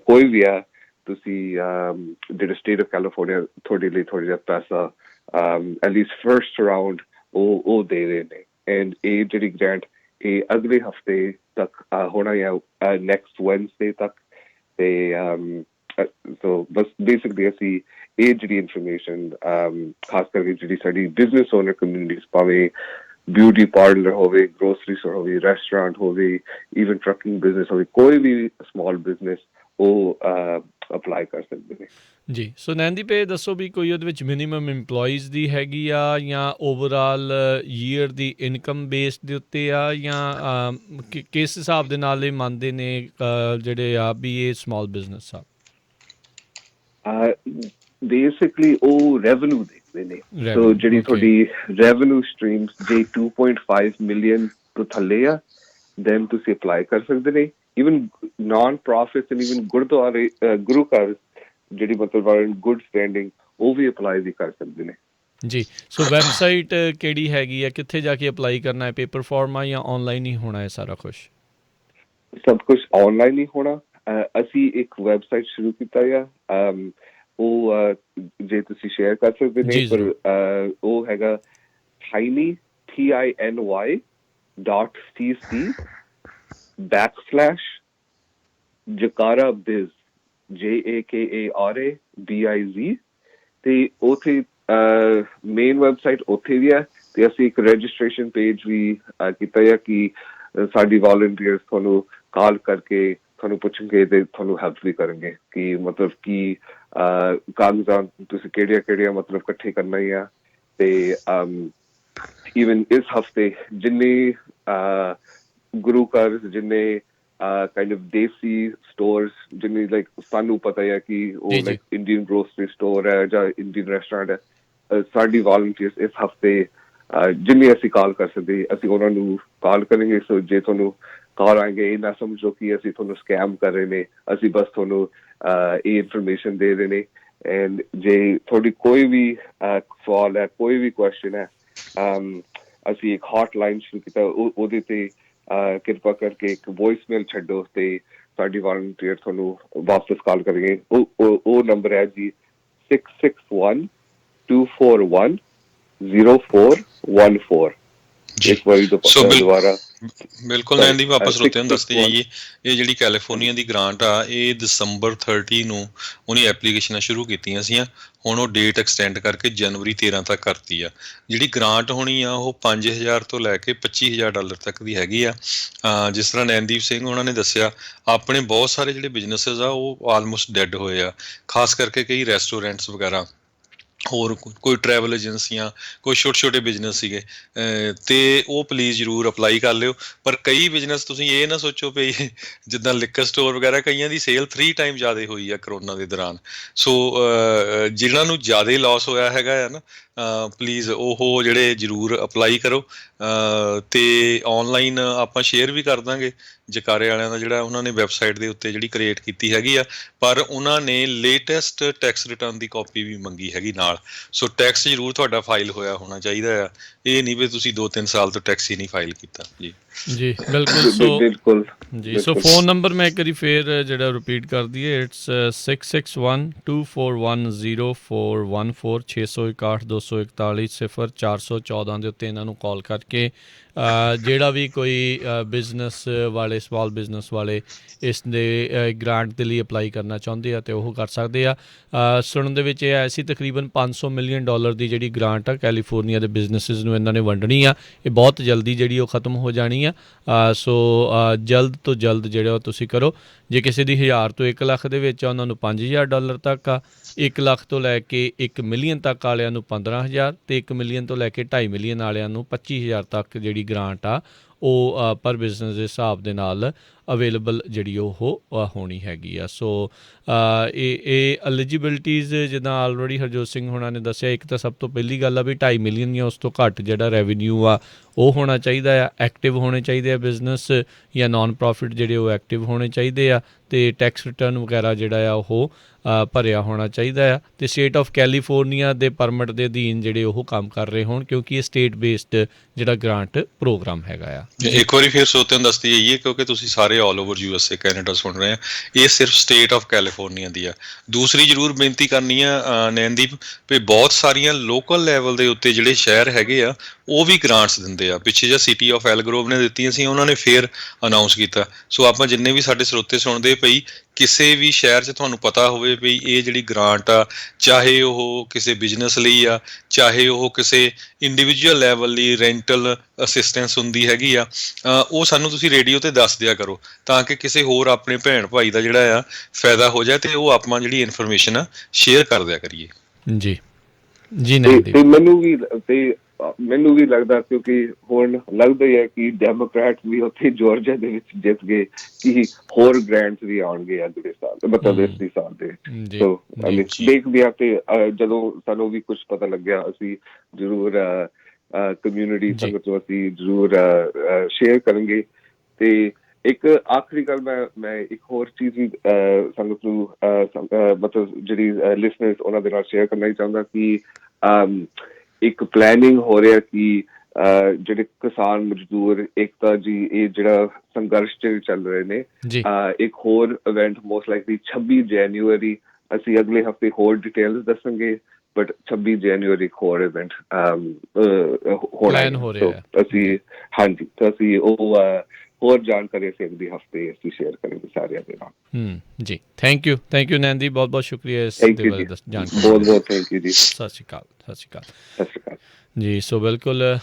ਕੋਈ ਵੀ ਹੈ ਤੁਸੀਂ ਜਿਹੜੇ ਸਟੇਟ ਆਫ ਕੈਲੀਫੋਰਨੀਆ ਤੁਹਾਡੇ ਲਈ ਥੋੜ੍ਹਾ ਜਿਹਾ ਪੈਸਾ at least first round ਉਹ ਦੇ ਰਹੇ ਨੇ। ਐਂਡ ਇਹ ਜਿਹੜੀ ਗ੍ਰਾਂਟ ਇਹ ਅਗਲੇ ਹਫਤੇ ਤੱਕ ਹੋਣਾ ਹੈ ਨੈਕਸਟ ਵੈਨਸਡੇ ਤੱਕ। ਤੇ ਸੋ ਬਸ ਬੇਸਿਕਲੀ ਅਸੀਂ ਇਹ ਜਿਹੜੀ ਇਨਫੋਰਮੇਸ਼ਨ ਖਾਸ ਕਰਕੇ ਜਿਹੜੀ ਸਾਡੀ ਬਿਜ਼ਨਸ ਓਨਰ ਕਮਿਊਨਿਟੀਜ਼ ਭਾਵੇਂ ਬਿਊਟੀ ਪਾਰਲਰ ਹੋਵੇ ਗਰੋਸਰੀ ਸਟੋਰ ਹੋਵੇ ਰੈਸਟੋਰੈਂਟ ਹੋਵੇ ਈਵਨ ਟਰੱਕਿੰਗ ਬਿਜ਼ਨਸ ਹੋਵੇ ਕੋਈ ਵੀ ਸਮਾਲ ਬਿਜ਼ਨਸ ਉਹ ਅਪਲਾਈ ਕਰ ਸਕਦੇ ਨੇ ਜੀ। ਸੋ ਨੈਣਦੀਪ ਇਹ ਦੱਸੋ ਵੀ ਕੋਈ ਉਹਦੇ ਵਿੱਚ ਮਿਨੀਮਮ ਇੰਪਲੋਈਜ਼ ਦੀ ਹੈਗੀ ਆ ਜਾਂ ਓਵਰਆਲ ਈਅਰ ਦੀ ਇਨਕਮ ਬੇਸ ਦੇ ਉੱਤੇ ਆ ਜਾਂ ਕਿਸ ਹਿਸਾਬ ਦੇ ਨਾਲ ਇਹ ਮੰਨਦੇ ਨੇ ਜਿਹੜੇ ਆ ਵੀ ਇਹ ਸਮਾਲ ਬਿਜ਼ਨਸ ਆ? ਬੇਸਿਕਲੀ ਉਹ ਰੈਵਨਿਊ ਦੇਖਦੇ ਨੇ। ਸੋ ਜਿਹੜੀ ਤੁਹਾਡੀ ਰੈਵਨਿਊ ਸਟਰੀਮ ਜੇ 2.5 ਮਿਲੀਅਨ ਤੋਂ ਥੱਲੇ ਆ ਦੈਨ ਤੁਸੀਂ ਅਪਲਾਈ ਕਰ ਸਕਦੇ ਨੇ। Even non profits and even ਗੁਰਦੁਆਰੇ ਗੁਰੂ ਘਰ ਜਿਹੜੀ ਮਤਲਬ ਗੁੱਡ ਸਟੈਂਡਿੰਗ ਉਹ ਵੀ ਅਪਲਾਈ ਵੀ ਕਰ ਸਕਦੇ ਨੇ ਜੀ। ਸੋ ਵੈਬਸਾਈਟ ਕਿਹੜੀ ਹੈਗੀ ਆ, ਕਿੱਥੇ ਜਾ ਕੇ ਅਪਲਾਈ ਕਰਨਾ ਹੈ? ਪੇਪਰ ਫਾਰਮ ਆ ਜਾਂ ਆਨਲਾਈਨ ਹੀ ਹੋਣਾ ਹੈ ਸਾਰਾ ਕੁਛ? ਸਭ ਕੁਛ ਆਨਲਾਈਨ ਹੀ ਹੋਣਾ। ਅਸੀਂ ਇੱਕ ਵੈਬਸਾਈਟ ਸ਼ੁਰੂ ਕੀਤਾ ਆ ਉਹ ਜੇ ਤੁਸੀਂ ਸ਼ੇਅਰ ਕਰ ਸਕਦੇ ਨੇ। ਜੀ, ਪਰ ਜ਼ਰੂਰ। ਉਹ ਹੈਗਾ tiny.cc Jakara Biz JAKARABIZ ਤੇ ਉੱਥੇ ਮੇਨ ਵੈਬਸਾਈਟ ਉੱਥੇ ਵੀ ਹੈ ਤੇ ਅਸੀਂ ਇੱਕ ਰਜਿਸਟ੍ਰੇਸ਼ਨ ਪੇਜ ਵੀ ਕੀਤਾ ਹੈ ਕਿ ਸਾਡੀ ਵਾਲੰਟੀਅਰਸ ਤੁਹਾਨੂੰ ਕਾਲ ਕਰਕੇ ਤੁਹਾਨੂੰ ਪੁੱਛਣਗੇ ਤੇ ਤੁਹਾਨੂੰ ਹੈਲਪ ਵੀ ਕਰਨਗੇ ਕਿ ਮਤਲਬ ਕਿ ਕਾਗਜ਼ਾਤ ਤੁਸੀਂ ਕਿਹੜੀਆਂ ਮਤਲਬ ਇਕੱਠੇ ਕਰਨਾ ਹੀ ਆ। ਤੇ ਈਵਨ ਇਸ ਹਫਤੇ ਜਿੰਨੇ ਗੁਰੂ ਘਰ ਜਿੰਨੇ kind of ਦੇਸੀ ਸਟੋਰਸ ਜਿੰਨੇ ਲਾਈਕ ਸਾਨੂੰ ਪਤਾ ਹੈ ਕਿ ਉਹ ਲਾਈਕ ਇੰਡੀਅਨ ਗਰੋਸਰੀ ਸਟੋਰ ਹੈ ਜਾਂ ਇੰਡੀਅਨ ਰੈਸਟੋਰੈਂਟ ਹੈ, ਸਾਡੀ ਵਾਲੰਟੀਅਰਸ ਇਸ ਹਫਤੇ ਜਿੰਨੀ ਅਸੀਂ ਕਾਲ ਕਰ ਸਕਦੇ ਅਸੀਂ ਉਹਨਾਂ ਨੂੰ ਕਾਲ ਕਰਾਂਗੇ। ਸੋ ਜੇ ਤੁਹਾਨੂੰ ਕਾਲ ਆਏਗੇ ਇਹ ਨਾ ਸਮਝੋ ਕਿ ਅਸੀਂ ਤੁਹਾਨੂੰ ਸਕੈਮ ਕਰ ਰਹੇ ਨੇ, ਅਸੀਂ ਬਸ ਤੁਹਾਨੂੰ ਇਹ ਇਨਫੋਰਮੇਸ਼ਨ ਦੇ ਰਹੇ ਨੇ। ਐਂਡ ਜੇ ਤੁਹਾਡੀ ਕੋਈ ਵੀ ਸਵਾਲ ਹੈ, ਕੋਈ ਵੀ ਕੁਐਸਚਨ ਹੈ, ਅਸੀਂ ਇੱਕ ਹੌਟਲਾਈਨ ਸ਼ੁਰੂ ਕੀਤਾ, ਉਹਦੇ ਤੇ ਕਿਰਪਾ ਕਰਕੇ ਇੱਕ ਵੌਇਸਮੇਲ ਛੱਡੋ ਤੇ ਸਾਡੀ ਵਾਲੰਟੀਅਰ ਤੁਹਾਨੂੰ ਵਾਪਸ ਕਾਲ ਕਰਨਗੇ। ਉਹ ਨੰਬਰ ਹੈ ਜੀ 661-241-0414। ਇੱਕ ਵਾਰੀ ਦੁਬਾਰਾ ਬਿਲਕੁਲ ਨੈਨਦੀਪ, ਆਪਾਂ ਸਰੋਤਿਆਂ ਨੂੰ ਦੱਸਦੇ ਜਾਈਏ ਇਹ ਜਿਹੜੀ ਕੈਲੀਫੋਰਨੀਆ ਦੀ ਗ੍ਰਾਂਟ ਆ ਇਹ ਦਸੰਬਰ 30 ਨੂੰ ਉਹਨੇ ਐਪਲੀਕੇਸ਼ਨਾਂ ਸ਼ੁਰੂ ਕੀਤੀਆਂ ਸੀਆਂ। ਹੁਣ ਉਹ ਡੇਟ ਐਕਸਟੈਂਡ ਕਰਕੇ ਜਨਵਰੀ 13 ਤੱਕ ਕਰਤੀ ਆ। ਜਿਹੜੀ ਗ੍ਰਾਂਟ ਹੋਣੀ ਆ ਉਹ $5000 ਤੋਂ ਲੈ ਕੇ $25000 ਤੱਕ ਦੀ ਹੈਗੀ ਆ। ਜਿਸ ਤਰ੍ਹਾਂ ਨੈਨਦੀਪ ਸਿੰਘ ਉਹਨਾਂ ਨੇ ਦੱਸਿਆ ਆਪਣੇ ਬਹੁਤ ਸਾਰੇ ਜਿਹੜੇ ਬਿਜ਼ਨਸਿਸ ਆ ਉਹ ਆਲਮੋਸਟ ਡੈਡ ਹੋਏ ਆ, ਖਾਸ ਕਰਕੇ ਕਈ ਰੈਸਟੋਰੈਂਟਸ ਵਗੈਰਾ, ਹੋਰ ਕੋਈ ਟਰੈਵਲ ਏਜੰਸੀਆਂ, ਕੋਈ ਛੋਟੇ ਛੋਟੇ ਬਿਜ਼ਨਸ ਸੀਗੇ ਤੇ ਉਹ ਪਲੀਜ਼ ਜ਼ਰੂਰ ਅਪਲਾਈ ਕਰ ਲਿਓ। ਪਰ ਕਈ ਬਿਜ਼ਨਸ ਤੁਸੀਂ ਇਹ ਨਾ ਸੋਚੋ ਵੀ ਜਿੱਦਾਂ ਲਿਕਰ ਸਟੋਰ ਵਗੈਰਾ ਕਈਆਂ ਦੀ ਸੇਲ 3 ਟਾਈਮ ਜ਼ਿਆਦਾ ਹੋਈ ਆ ਕਰੋਨਾ ਦੇ ਦੌਰਾਨ। ਸੋ ਜਿਹਨਾਂ ਨੂੰ ਜ਼ਿਆਦਾ ਲੋਸ ਹੋਇਆ ਹੈਗਾ ਆ ਨਾ ਪਲੀਜ਼ ਉਹ ਜਿਹੜੇ ਜ਼ਰੂਰ ਅਪਲਾਈ ਕਰੋ। ਤੇ ਔਨਲਾਈਨ ਆਪਾਂ ਸ਼ੇਅਰ ਵੀ ਕਰ ਦਾਂਗੇ ਜਕਾਰੇ ਵਾਲਿਆਂ ਦਾ ਜਿਹੜਾ ਉਹਨਾਂ ਨੇ ਵੈਬਸਾਈਟ ਦੇ ਉੱਤੇ ਜਿਹੜੀ ਕ੍ਰੀਏਟ ਕੀਤੀ ਹੈਗੀ ਆ, ਪਰ ਉਹਨਾਂ ਨੇ ਲੇਟੈਸਟ ਟੈਕਸ ਰਿਟਰਨ ਦੀ ਕਾਪੀ ਵੀ ਮੰਗੀ ਹੈਗੀ ਨਾਲ। ਸੋ ਟੈਕਸ ਜ਼ਰੂਰ ਤੁਹਾਡਾ ਫਾਈਲ ਹੋਇਆ ਹੋਣਾ ਚਾਹੀਦਾ ਆ, ਇਹ ਨਹੀਂ ਵੀ ਤੁਸੀਂ 2-3 ਸਾਲ ਤੋਂ ਟੈਕਸ ਹੀ ਨਹੀਂ ਫਾਈਲ ਕੀਤਾ। ਜੀ ਜੀ ਬਿਲਕੁਲ। ਸੋ ਬਿਲਕੁਲ ਜੀ, ਸੋ ਫੋਨ ਨੰਬਰ ਮੈਂ ਇੱਕ ਵਾਰੀ ਫੇਰ ਜਿਹੜਾ ਰਿਪੀਟ ਕਰ ਦਈਏ, ਇਟਸ 661-241-0414 661-241-0414 ਦੇ ਉੱਤੇ ਇਹਨਾਂ ਨੂੰ ਕਾਲ ਕਰਕੇ ਜਿਹੜਾ ਵੀ ਕੋਈ ਬਿਜ਼ਨਸ ਵਾਲੇ, ਸਮਾਲ ਬਿਜ਼ਨਸ ਵਾਲੇ ਇਸ ਦੇ ਗ੍ਰਾਂਟ ਦੇ ਲਈ ਅਪਲਾਈ ਕਰਨਾ ਚਾਹੁੰਦੇ ਆ ਅਤੇ ਉਹ ਕਰ ਸਕਦੇ ਆ। ਸੁਣਨ ਦੇ ਵਿੱਚ ਇਹ ਆਇਆ ਸੀ ਤਕਰੀਬਨ $500 ਮਿਲੀਅਨ ਦੀ ਜਿਹੜੀ ਗ੍ਰਾਂਟ ਆ ਕੈਲੀਫੋਰਨੀਆ ਦੇ ਬਿਜ਼ਨਸਿਸ ਨੂੰ ਇਹਨਾਂ ਨੇ ਵੰਡਣੀ ਆ। ਇਹ ਬਹੁਤ ਜਲਦੀ ਜਿਹੜੀ ਉਹ ਖਤਮ ਹੋ ਜਾਣੀ ਆ। ਸੋ ਜਲਦ ਤੋਂ ਜਲਦ ਜਿਹੜਾ ਉਹ ਤੁਸੀਂ ਕਰੋ। ਜੇ ਕਿਸੇ ਦੀ 1000 ਤੋਂ 1 ਲੱਖ ਦੇ ਵਿੱਚ ਆ ਉਹਨਾਂ ਨੂੰ $5000 ਤੱਕ ਆ, 1 ਲੱਖ ਤੋਂ ਲੈ ਕੇ 1 ਮਿਲੀਅਨ ਤੱਕ ਵਾਲਿਆਂ ਨੂੰ 15000 ਅਤੇ 1 ਮਿਲੀਅਨ ਤੋਂ ਲੈ ਕੇ 2.5 ਮਿਲੀਅਨ ਵਾਲਿਆਂ ਨੂੰ 25000 ਤੱਕ ਜਿਹੜੀ ਗ੍ਰਾਂਟ ਆ ਉਹ ਪਰ ਬਿਜ਼ਨਸ ਦੇ ਹਿਸਾਬ ਦੇ ਨਾਲ ਅਵੇਲੇਬਲ ਜਿਹੜੀ ਉਹ ਹੋਣੀ ਹੈਗੀ ਆ। ਸੋ ਇਹ ਐਲੀਜੀਬਿਲਟੀਜ਼ ਜਿੱਦਾਂ ਆਲਰੇਡੀ ਹਰਜੋਤ ਸਿੰਘ ਹੋਣਾ ਨੇ ਦੱਸਿਆ, ਇੱਕ ਤਾਂ ਸਭ ਤੋਂ ਪਹਿਲੀ ਗੱਲ ਆ ਵੀ 2.5 ਮਿਲੀਅਨ ਜਾਂ ਉਸ ਤੋਂ ਘੱਟ ਜਿਹੜਾ ਰੈਵਨਿਊ ਆ ਉਹ ਹੋਣਾ ਚਾਹੀਦਾ ਆ, ਐਕਟਿਵ ਹੋਣੇ ਚਾਹੀਦੇ ਆ ਬਿਜ਼ਨਸ ਜਾਂ ਨਾਨ ਪ੍ਰੋਫਿਟ ਜਿਹੜੇ ਉਹ ਐਕਟਿਵ ਹੋਣੇ ਚਾਹੀਦੇ ਆ, ਅਤੇ ਟੈਕਸ ਰਿਟਰਨ ਵਗੈਰਾ ਜਿਹੜਾ ਆ ਉਹ ਭਰਿਆ ਹੋਣਾ ਚਾਹੀਦਾ ਆ, ਅਤੇ ਸਟੇਟ ਆਫ ਕੈਲੀਫੋਰਨੀਆ ਦੇ ਪਰਮਿਟ ਦੇ ਅਧੀਨ ਜਿਹੜੇ ਉਹ ਕੰਮ ਕਰ ਰਹੇ ਹੋਣ, ਕਿਉਂਕਿ ਇਹ ਸਟੇਟ ਬੇਸਡ ਜਿਹੜਾ ਗ੍ਰਾਂਟ ਪ੍ਰੋਗਰਾਮ ਹੈਗਾ ਆ। ਇੱਕ ਵਾਰੀ ਫਿਰ ਸਰੋਤਿਆਂ ਨੂੰ ਦੱਸਦੀ ਜਾਈਏ ਕਿਉਂਕਿ ਤੁਸੀਂ ਸਾਰੇ ਆਲ ਓਵਰ USA ਕੈਨੇਡਾ ਸੁਣ ਰਹੇ ਆ, ਇਹ ਸਿਰਫ ਸਟੇਟ ਆਫ ਕੈਲੀਫੋਰਨੀਆ ਦੀ ਆ। ਦੂਸਰੀ ਜ਼ਰੂਰ ਬੇਨਤੀ ਕਰਨੀ ਆ ਨੈਨਦੀਪ ਵੀ ਬਹੁਤ ਸਾਰੀਆਂ ਲੋਕਲ ਲੈਵਲ ਦੇ ਉੱਤੇ ਜਿਹੜੇ ਸ਼ਹਿਰ ਹੈਗੇ ਆ ਉਹ ਵੀ ਗ੍ਰਾਂਟਸ ਦਿੰਦੇ ਆ। ਪਿੱਛੇ ਜਿਹਾ ਸਿਟੀ ਆਫ ਐਲਗਰੋਵ ਨੇ ਦਿੱਤੀਆਂ ਸੀ, ਉਹਨਾਂ ਨੇ ਫੇਰ ਅਨਾਊਂਸ ਕੀਤਾ। ਸੋ ਆਪਾਂ ਜਿੰਨੇ ਵੀ ਸਾਡੇ ਸਰੋਤੇ ਸੁਣਦੇ ਪਈ, ਕਿਸੇ ਵੀ ਸ਼ਹਿਰ 'ਚ ਤੁਹਾਨੂੰ ਪਤਾ ਹੋਵੇ ਵੀ ਇਹ ਜਿਹੜੀ ਗ੍ਰਾਂਟ ਆ, ਚਾਹੇ ਉਹ ਕਿਸੇ ਬਿਜ਼ਨਸ ਲਈ ਆ, ਚਾਹੇ ਉਹ ਕਿਸੇ ਇੰਡੀਵਿਜੂਅਲ ਲੈਵਲ ਲਈ ਰੈਂਟਲ ਅਸਿਸਟੈਂਸ ਹੁੰਦੀ ਹੈਗੀ ਆ, ਉਹ ਸਾਨੂੰ ਤੁਸੀਂ ਰੇਡੀਓ 'ਤੇ ਦੱਸ ਦਿਆ ਕਰੋ ਤਾਂ ਕਿ ਕਿਸੇ ਹੋਰ ਆਪਣੇ ਭੈਣ ਭਾਈ ਦਾ ਜਿਹੜਾ ਆ ਫਾਇਦਾ ਹੋ ਜਾਏ ਅਤੇ ਉਹ ਆਪਾਂ ਜਿਹੜੀ ਇਨਫੋਰਮੇਸ਼ਨ ਆ ਸ਼ੇਅਰ ਕਰ ਦਿਆ ਕਰੀਏ। ਜੀ ਜੀ ਨਹੀਂ ਮੈਨੂੰ ਵੀ ਲੱਗਦਾ, ਕਿਉਂਕਿ ਹੁਣ ਲੱਗਦਾ ਹੀ ਹੈ ਕਿ ਡੈਮੋਕ੍ਰੈਟ ਵੀ ਉੱਥੇ ਜਾਰਜੀਆ ਦੇ ਵਿੱਚ ਜਿੱਤ ਗਏ ਕਿ ਹੋਰ ਗ੍ਰਾਂਟਸ ਵੀ ਆਉਣਗੇ ਅਗਲੇ ਸਾਲ, ਮਤਲਬ ਇਸ ਸਾਲ ਦੇ। ਸੋ ਦੇਖਦੇ ਹਾਂ ਤੇ ਜਦੋਂ ਸਾਨੂੰ ਵੀ ਕੁਛ ਪਤਾ ਲੱਗਿਆ ਅਸੀਂ ਜ਼ਰੂਰ ਕਮਿਊਨਿਟੀ ਸੰਗਤ ਨੂੰ ਅਸੀਂ ਜ਼ਰੂਰ ਸ਼ੇਅਰ ਕਰਾਂਗੇ। ਤੇ ਇੱਕ ਆਖਰੀ ਗੱਲ ਮੈਂ ਇੱਕ ਹੋਰ ਚੀਜ਼ ਵੀ ਸੰਗਤ ਨੂੰ ਮਤਲਬ ਜਿਹੜੀ ਲਿਸਨਰਸ ਉਹਨਾਂ ਦੇ ਨਾਲ ਸ਼ੇਅਰ ਕਰਨਾ ਹੀ ਚਾਹੁੰਦਾ ਕਿ ਇੱਕ ਪਲੈਨਿੰਗ ਹੋ ਰਿਹਾ ਕਿ ਜਿਹੜੇ ਕਿਸਾਨ ਮਜ਼ਦੂਰ ਏਕਤਾ ਜੀ ਇਹ ਜਿਹੜਾ ਸੰਘਰਸ਼ ਚ ਚੱਲ ਰਹੇ ਨੇ, ਇੱਕ ਹੋਰ ਇਵੈਂਟ ਮੋਸਟ ਲਾਈਕਲੀ 26 ਜਨਵਰੀ ਅਸੀਂ ਅਗਲੇ ਹਫਤੇ ਹੋਰ ਡਿਟੇਲਸ ਦੱਸਾਂਗੇ, ਬਟ 26 ਜਨਵਰੀ ਇੱਕ ਹੋਰ ਇਵੈਂਟ ਹੋਣਾ Plan ਹੋ ਰਿਹਾ ਹੈ। ਅਸੀਂ ਹਾਂਜੀ, ਤਾਂ ਅਸੀਂ ਉਹ ਹੋਰ ਜਾਣਕਾਰੀ ਅਸੀਂ ਅਗਲੇ ਹਫਤੇ ਅਸੀਂ ਸ਼ੇਅਰ ਕਰਾਂਗੇ ਸਾਰਿਆਂ ਦੇ ਨਾਲ। ਜੀ ਥੈਂਕ ਯੂ ਨੈਨ ਜੀ, ਬਹੁਤ ਬਹੁਤ ਸ਼ੁਕਰੀਆ ਇਸ ਥੈਂਕ ਦੇ ਯੂ ਬਾਰੇ ਜੀ, ਜਾਣਕਾਰੀ। ਬਹੁਤ ਬਹੁਤ ਥੈਂਕ ਯੂ ਜੀ। ਸਤਿ ਸ਼੍ਰੀ ਅਕਾਲ। ਸਤਿ ਸ਼੍ਰੀ ਅਕਾਲ ਜੀ। ਸੋ ਬਿਲਕੁਲ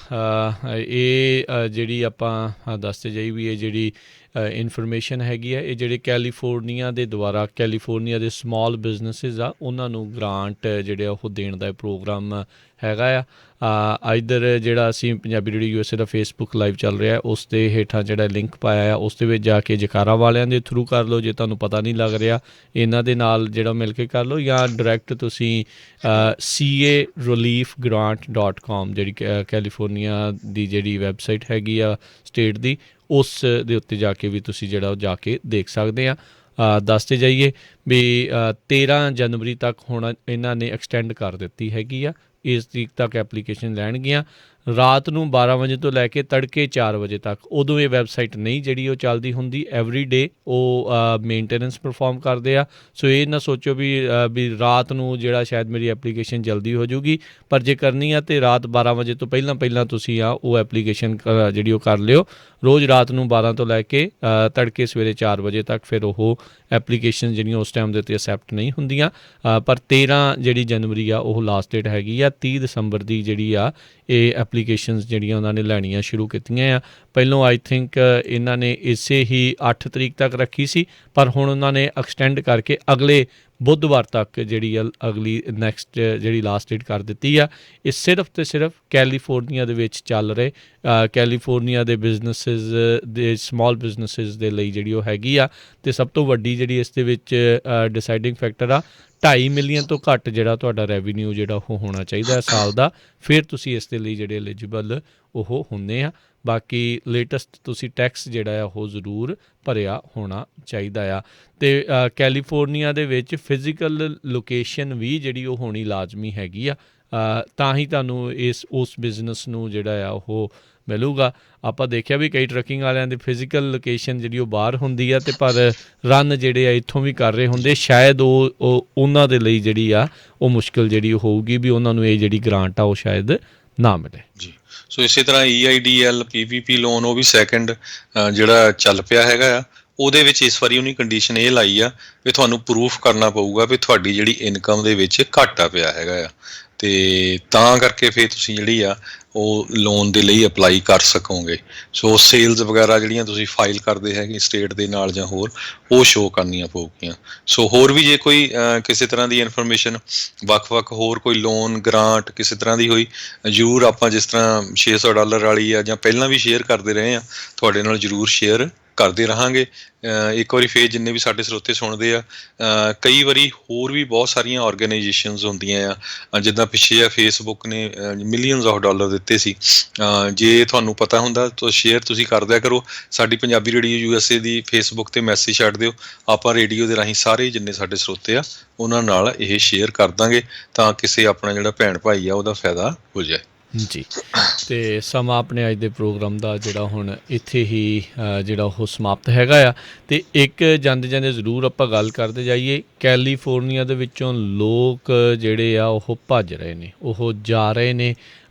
ਇਹ ਜਿਹੜੀ ਆਪਾਂ ਦੱਸਦੇ ਜਾਈ ਵੀ ਇਹ ਜਿਹੜੀ ਇਨਫੋਰਮੇਸ਼ਨ ਹੈਗੀ ਆ, ਇਹ ਜਿਹੜੇ ਕੈਲੀਫੋਰਨੀਆ ਦੇ ਦੁਆਰਾ ਕੈਲੀਫੋਰਨੀਆ ਦੇ ਸਮਾਲ ਬਿਜ਼ਨਸਿਸ ਆ ਉਹਨਾਂ ਨੂੰ ਗ੍ਰਾਂਟ ਜਿਹੜੇ ਆ ਉਹ ਦੇਣ ਦਾ ਪ੍ਰੋਗਰਾਮ ਹੈਗਾ ਆ। ਇੱਧਰ ਜਿਹੜਾ ਅਸੀਂ ਪੰਜਾਬੀ ਰੇਡੀਓ USA ਦਾ ਫੇਸਬੁੱਕ ਲਾਈਵ ਚੱਲ ਰਿਹਾ, ਉਸ ਦੇ ਹੇਠਾਂ ਜਿਹੜਾ ਲਿੰਕ ਪਾਇਆ ਆ ਉਸ ਦੇ ਵਿੱਚ ਜਾ ਕੇ ਜਕਾਰਾ ਵਾਲਿਆਂ ਦੇ ਥਰੂ ਕਰ ਲਓ। ਜੇ ਤੁਹਾਨੂੰ ਪਤਾ ਨਹੀਂ ਲੱਗ ਰਿਹਾ ਇਹਨਾਂ ਦੇ ਨਾਲ ਜਿਹੜਾ ਮਿਲ ਕੇ ਕਰ ਲਓ, ਜਾਂ ਡਾਇਰੈਕਟ ਤੁਸੀਂ CAreliefgrant.com ਜਿਹੜੀ ਕੈਲੀਫੋਰਨੀਆ ਦੀ ਜਿਹੜੀ ਵੈਬਸਾਈਟ ਹੈਗੀ ਆ ਸਟੇਟ ਦੀ, ਉਸ ਦੇ ਉੱਤੇ ਜਾ ਕੇ ਵੀ ਤੁਸੀਂ ਜਿਹੜਾ ਉਹ ਜਾ ਕੇ ਦੇਖ ਸਕਦੇ ਆ। ਦੱਸਦੇ ਜਾਈਏ ਵੀ 13 ਜਨਵਰੀ ਤੱਕ ਹੁਣ ਇਹਨਾਂ ਨੇ ਐਕਸਟੈਂਡ ਕਰ ਦਿੱਤੀ ਹੈਗੀ ਆ। ਇਸ ਤਰੀਕ ਤੱਕ ਐਪਲੀਕੇਸ਼ਨ ਲੈਣਗੀਆਂ ਰਾਤ ਨੂੰ 12 ਵਜੇ ਤੋਂ ਲੈ ਕੇ ਤੜਕੇ 4 ਵਜੇ ਤੱਕ। ਉਦੋਂ ਇਹ ਵੈਬਸਾਈਟ ਨਹੀਂ ਜਿਹੜੀ ਉਹ ਚੱਲਦੀ ਹੁੰਦੀ, ਐਵਰੀ ਡੇ ਉਹ ਮੇਨਟੇਨੈਂਸ ਪਰਫੋਰਮ ਕਰਦੇ ਆ। ਸੋ ਇਹ ਨਾ ਸੋਚੋ ਵੀ ਰਾਤ ਨੂੰ ਜਿਹੜਾ ਸ਼ਾਇਦ ਮੇਰੀ ਐਪਲੀਕੇਸ਼ਨ ਜਲਦੀ ਹੋ ਜਾਊਗੀ, ਪਰ ਜੇ ਕਰਨੀ ਆ ਤਾਂ ਰਾਤ 12 ਵਜੇ ਤੋਂ ਪਹਿਲਾਂ ਤੁਸੀਂ ਉਹ ਐਪਲੀਕੇਸ਼ਨ ਜਿਹੜੀ ਉਹ ਕਰ ਲਿਓ। ਰੋਜ਼ ਰਾਤ ਨੂੰ 12 ਤੋਂ ਲੈ ਕੇ ਤੜਕੇ ਸਵੇਰੇ 4 ਵਜੇ ਤੱਕ ਫਿਰ ਉਹ ਐਪਲੀਕੇਸ਼ਨ ਜਿਹੜੀਆਂ ਉਸ ਟਾਈਮ ਦੇ ਉੱਤੇ ਅਸੈਪਟ ਨਹੀਂ ਹੁੰਦੀਆਂ। ਪਰ 13 ਜਿਹੜੀ ਜਨਵਰੀ ਆ ਉਹ ਲਾਸਟ ਡੇਟ ਹੈਗੀ ਆ। 30 ਦਸੰਬਰ ਦੀ ਜਿਹੜੀ ਆ ਇਹ ਐਪਲੀਕੇਸ਼ਨਸ ਜਿਹੜੀਆਂ ਉਹਨਾਂ ਨੇ ਲੈਣੀਆਂ ਸ਼ੁਰੂ ਕੀਤੀਆਂ ਆ। ਪਹਿਲੋਂ ਆਈ ਥਿੰਕ ਇਹਨਾਂ ਨੇ ਇਸੇ ਹੀ 8 ਤਰੀਕ ਤੱਕ ਰੱਖੀ ਸੀ, ਪਰ ਹੁਣ ਉਹਨਾਂ ਨੇ ਐਕਸਟੈਂਡ ਕਰਕੇ ਅਗਲੇ ਬੁੱਧਵਾਰ ਤੱਕ ਜਿਹੜੀ ਅਗਲੀ ਨੈਕਸਟ ਜਿਹੜੀ ਲਾਸਟ ਡੇਟ ਕਰ ਦਿੱਤੀ ਆ। ਇਹ ਸਿਰਫ ਅਤੇ ਸਿਰਫ ਕੈਲੀਫੋਰਨੀਆ ਦੇ ਵਿੱਚ ਚੱਲ ਰਹੇ ਕੈਲੀਫੋਰਨੀਆ ਦੇ ਬਿਜ਼ਨਸਿਸ ਦੇ ਸਮਾਲ ਬਿਜ਼ਨਸਿਸ ਦੇ ਲਈ ਜਿਹੜੀ ਉਹ ਹੈਗੀ ਆ। ਅਤੇ ਸਭ ਤੋਂ ਵੱਡੀ ਜਿਹੜੀ ਇਸ ਦੇ ਵਿੱਚ ਡਿਸਾਈਡਿੰਗ ਫੈਕਟਰ ਆ, 2.5 ਮਿਲੀਅਨ ਤੋਂ ਘੱਟ ਜਿਹੜਾ ਤੁਹਾਡਾ ਰੈਵਨਿਊ ਜਿਹੜਾ ਉਹ ਹੋਣਾ ਚਾਹੀਦਾ ਹੈ ਸਾਲ ਦਾ, ਫਿਰ ਤੁਸੀਂ ਇਸ ਦੇ ਲਈ ਜਿਹੜੇ ਐਲੀਜੀਬਲ ਉਹ ਹੁੰਦੇ ਆ। ਬਾਕੀ ਲੇਟੈਸਟ ਤੁਸੀਂ ਟੈਕਸ ਜਿਹੜਾ ਆ ਉਹ ਜ਼ਰੂਰ ਭਰਿਆ ਹੋਣਾ ਚਾਹੀਦਾ ਆ। ਅਤੇ ਕੈਲੀਫੋਰਨੀਆ ਦੇ ਵਿੱਚ ਫਿਜ਼ੀਕਲ ਲੋਕੇਸ਼ਨ ਵੀ ਜਿਹੜੀ ਉਹ ਹੋਣੀ ਲਾਜ਼ਮੀ ਹੈਗੀ ਆ, ਤਾਂ ਹੀ ਤੁਹਾਨੂੰ ਉਸ ਬਿਜ਼ਨਸ ਨੂੰ ਜਿਹੜਾ ਆ ਉਹ ਮਿਲੂਗਾ। ਆਪਾਂ ਦੇਖਿਆ ਵੀ ਕਈ ਟਰੱਕਿੰਗ ਵਾਲਿਆਂ ਦੀ ਫਿਜ਼ੀਕਲ ਲੋਕੇਸ਼ਨ ਜਿਹੜੀ ਉਹ ਬਾਹਰ ਹੁੰਦੀ ਆ, ਅਤੇ ਪਰ ਰਨ ਜਿਹੜੇ ਆ ਇੱਥੋਂ ਵੀ ਕਰ ਰਹੇ ਹੁੰਦੇ। ਸ਼ਾਇਦ ਉਹ ਉਹਨਾਂ ਦੇ ਲਈ ਜਿਹੜੀ ਆ ਉਹ ਮੁਸ਼ਕਿਲ ਜਿਹੜੀ ਹੋਊਗੀ ਵੀ ਉਹਨਾਂ ਨੂੰ ਇਹ ਜਿਹੜੀ ਗ੍ਰਾਂਟ ਆ ਉਹ ਸ਼ਾਇਦ ਨਾ ਮਿਲੇ ਜੀ। ਸੋ ਇਸੇ ਤਰ੍ਹਾਂ EIDL PPP ਲੋਨ ਉਹ ਵੀ ਸੈਕਿੰਡ ਜਿਹੜਾ ਚੱਲ ਪਿਆ ਹੈਗਾ ਆ, ਉਹਦੇ ਵਿੱਚ ਇਸ ਵਾਰੀ ਉਹਨੇ ਕੰਡੀਸ਼ਨ ਇਹ ਲਾਈ ਆ ਵੀ ਤੁਹਾਨੂੰ ਪ੍ਰੂਫ ਕਰਨਾ ਪਊਗਾ ਵੀ ਤੁਹਾਡੀ ਜਿਹੜੀ ਇਨਕਮ ਦੇ ਵਿੱਚ ਘਾਟਾ ਪਿਆ ਹੈਗਾ ਆ, ਅਤੇ ਤਾਂ ਕਰਕੇ ਫਿਰ ਤੁਸੀਂ ਜਿਹੜੀ ਆ ਉਹ ਲੋਨ ਦੇ ਲਈ ਅਪਲਾਈ ਕਰ ਸਕੋਗੇ। ਸੋ ਸੇਲਸ ਵਗੈਰਾ ਜਿਹੜੀਆਂ ਤੁਸੀਂ ਫਾਈਲ ਕਰਦੇ ਹੈਗੇ ਸਟੇਟ ਦੇ ਨਾਲ ਜਾਂ ਹੋਰ, ਉਹ ਸ਼ੋਅ ਕਰਨੀਆਂ ਪਊਗੀਆਂ। ਸੋ ਹੋਰ ਵੀ ਜੇ ਕੋਈ ਕਿਸੇ ਤਰ੍ਹਾਂ ਦੀ ਇਨਫੋਰਮੇਸ਼ਨ ਵੱਖ-ਵੱਖ ਹੋਰ ਕੋਈ ਲੋਨ ਗ੍ਰਾਂਟ ਕਿਸੇ ਤਰ੍ਹਾਂ ਦੀ ਹੋਈ, ਜ਼ਰੂਰ ਆਪਾਂ ਜਿਸ ਤਰ੍ਹਾਂ $600 ਵਾਲੀ ਆ ਜਾਂ ਪਹਿਲਾਂ ਵੀ ਸ਼ੇਅਰ ਕਰਦੇ ਰਹੇ ਹਾਂ, ਤੁਹਾਡੇ ਨਾਲ ਜ਼ਰੂਰ ਸ਼ੇਅਰ ਕਰਦੇ ਰਹਾਂਗੇ। ਇੱਕ ਵਾਰੀ ਫੇਰ ਜਿੰਨੇ ਵੀ ਸਾਡੇ ਸਰੋਤੇ ਸੁਣਦੇ ਆ, ਕਈ ਵਾਰੀ ਹੋਰ ਵੀ ਬਹੁਤ ਸਾਰੀਆਂ ਆਰਗੇਨਾਈਜੇਸ਼ਨਸ ਹੁੰਦੀਆਂ ਆ, ਜਿੱਦਾਂ ਪਿੱਛੇ ਫੇਸਬੁੱਕ ਨੇ ਮਿਲੀਅਨਸ ਆਫ ਡਾਲਰ ਦਿੱਤੇ ਸੀ। ਜੇ ਤੁਹਾਨੂੰ ਪਤਾ ਹੁੰਦਾ ਤਾਂ ਸ਼ੇਅਰ ਤੁਸੀਂ ਕਰ ਦਿਆ ਕਰੋ। ਸਾਡੀ ਪੰਜਾਬੀ ਰੇਡੀਓ USA ਦੀ ਫੇਸਬੁੱਕ 'ਤੇ ਮੈਸੇਜ ਛੱਡ ਦਿਓ, ਆਪਾਂ ਰੇਡੀਓ ਦੇ ਰਾਹੀਂ ਸਾਰੇ ਜਿੰਨੇ ਸਾਡੇ ਸਰੋਤੇ ਆ ਉਹਨਾਂ ਨਾਲ ਇਹ ਸ਼ੇਅਰ ਕਰ ਦਾਂਗੇ, ਤਾਂ ਕਿਸੇ ਆਪਣਾ ਜਿਹੜਾ ਭੈਣ ਭਾਈ ਆ ਉਹਦਾ ਫਾਇਦਾ ਹੋ ਜਾਏ ਜੀ। ਅਤੇ ਸਮਾਂ ਆਪਣੇ ਅੱਜ ਦੇ ਪ੍ਰੋਗਰਾਮ ਦਾ ਜਿਹੜਾ ਹੁਣ ਇੱਥੇ ਹੀ ਜਿਹੜਾ ਉਹ ਸਮਾਪਤ ਹੈਗਾ ਆ। ਅਤੇ ਇੱਕ ਜਾਂਦੇ ਜ਼ਰੂਰ ਆਪਾਂ ਗੱਲ ਕਰਦੇ ਜਾਈਏ, ਕੈਲੀਫੋਰਨੀਆ ਦੇ ਵਿੱਚੋਂ ਲੋਕ ਜਿਹੜੇ ਆ ਉਹ ਭੱਜ ਰਹੇ ਨੇ, ਉਹ ਜਾ ਰਹੇ ਨੇ।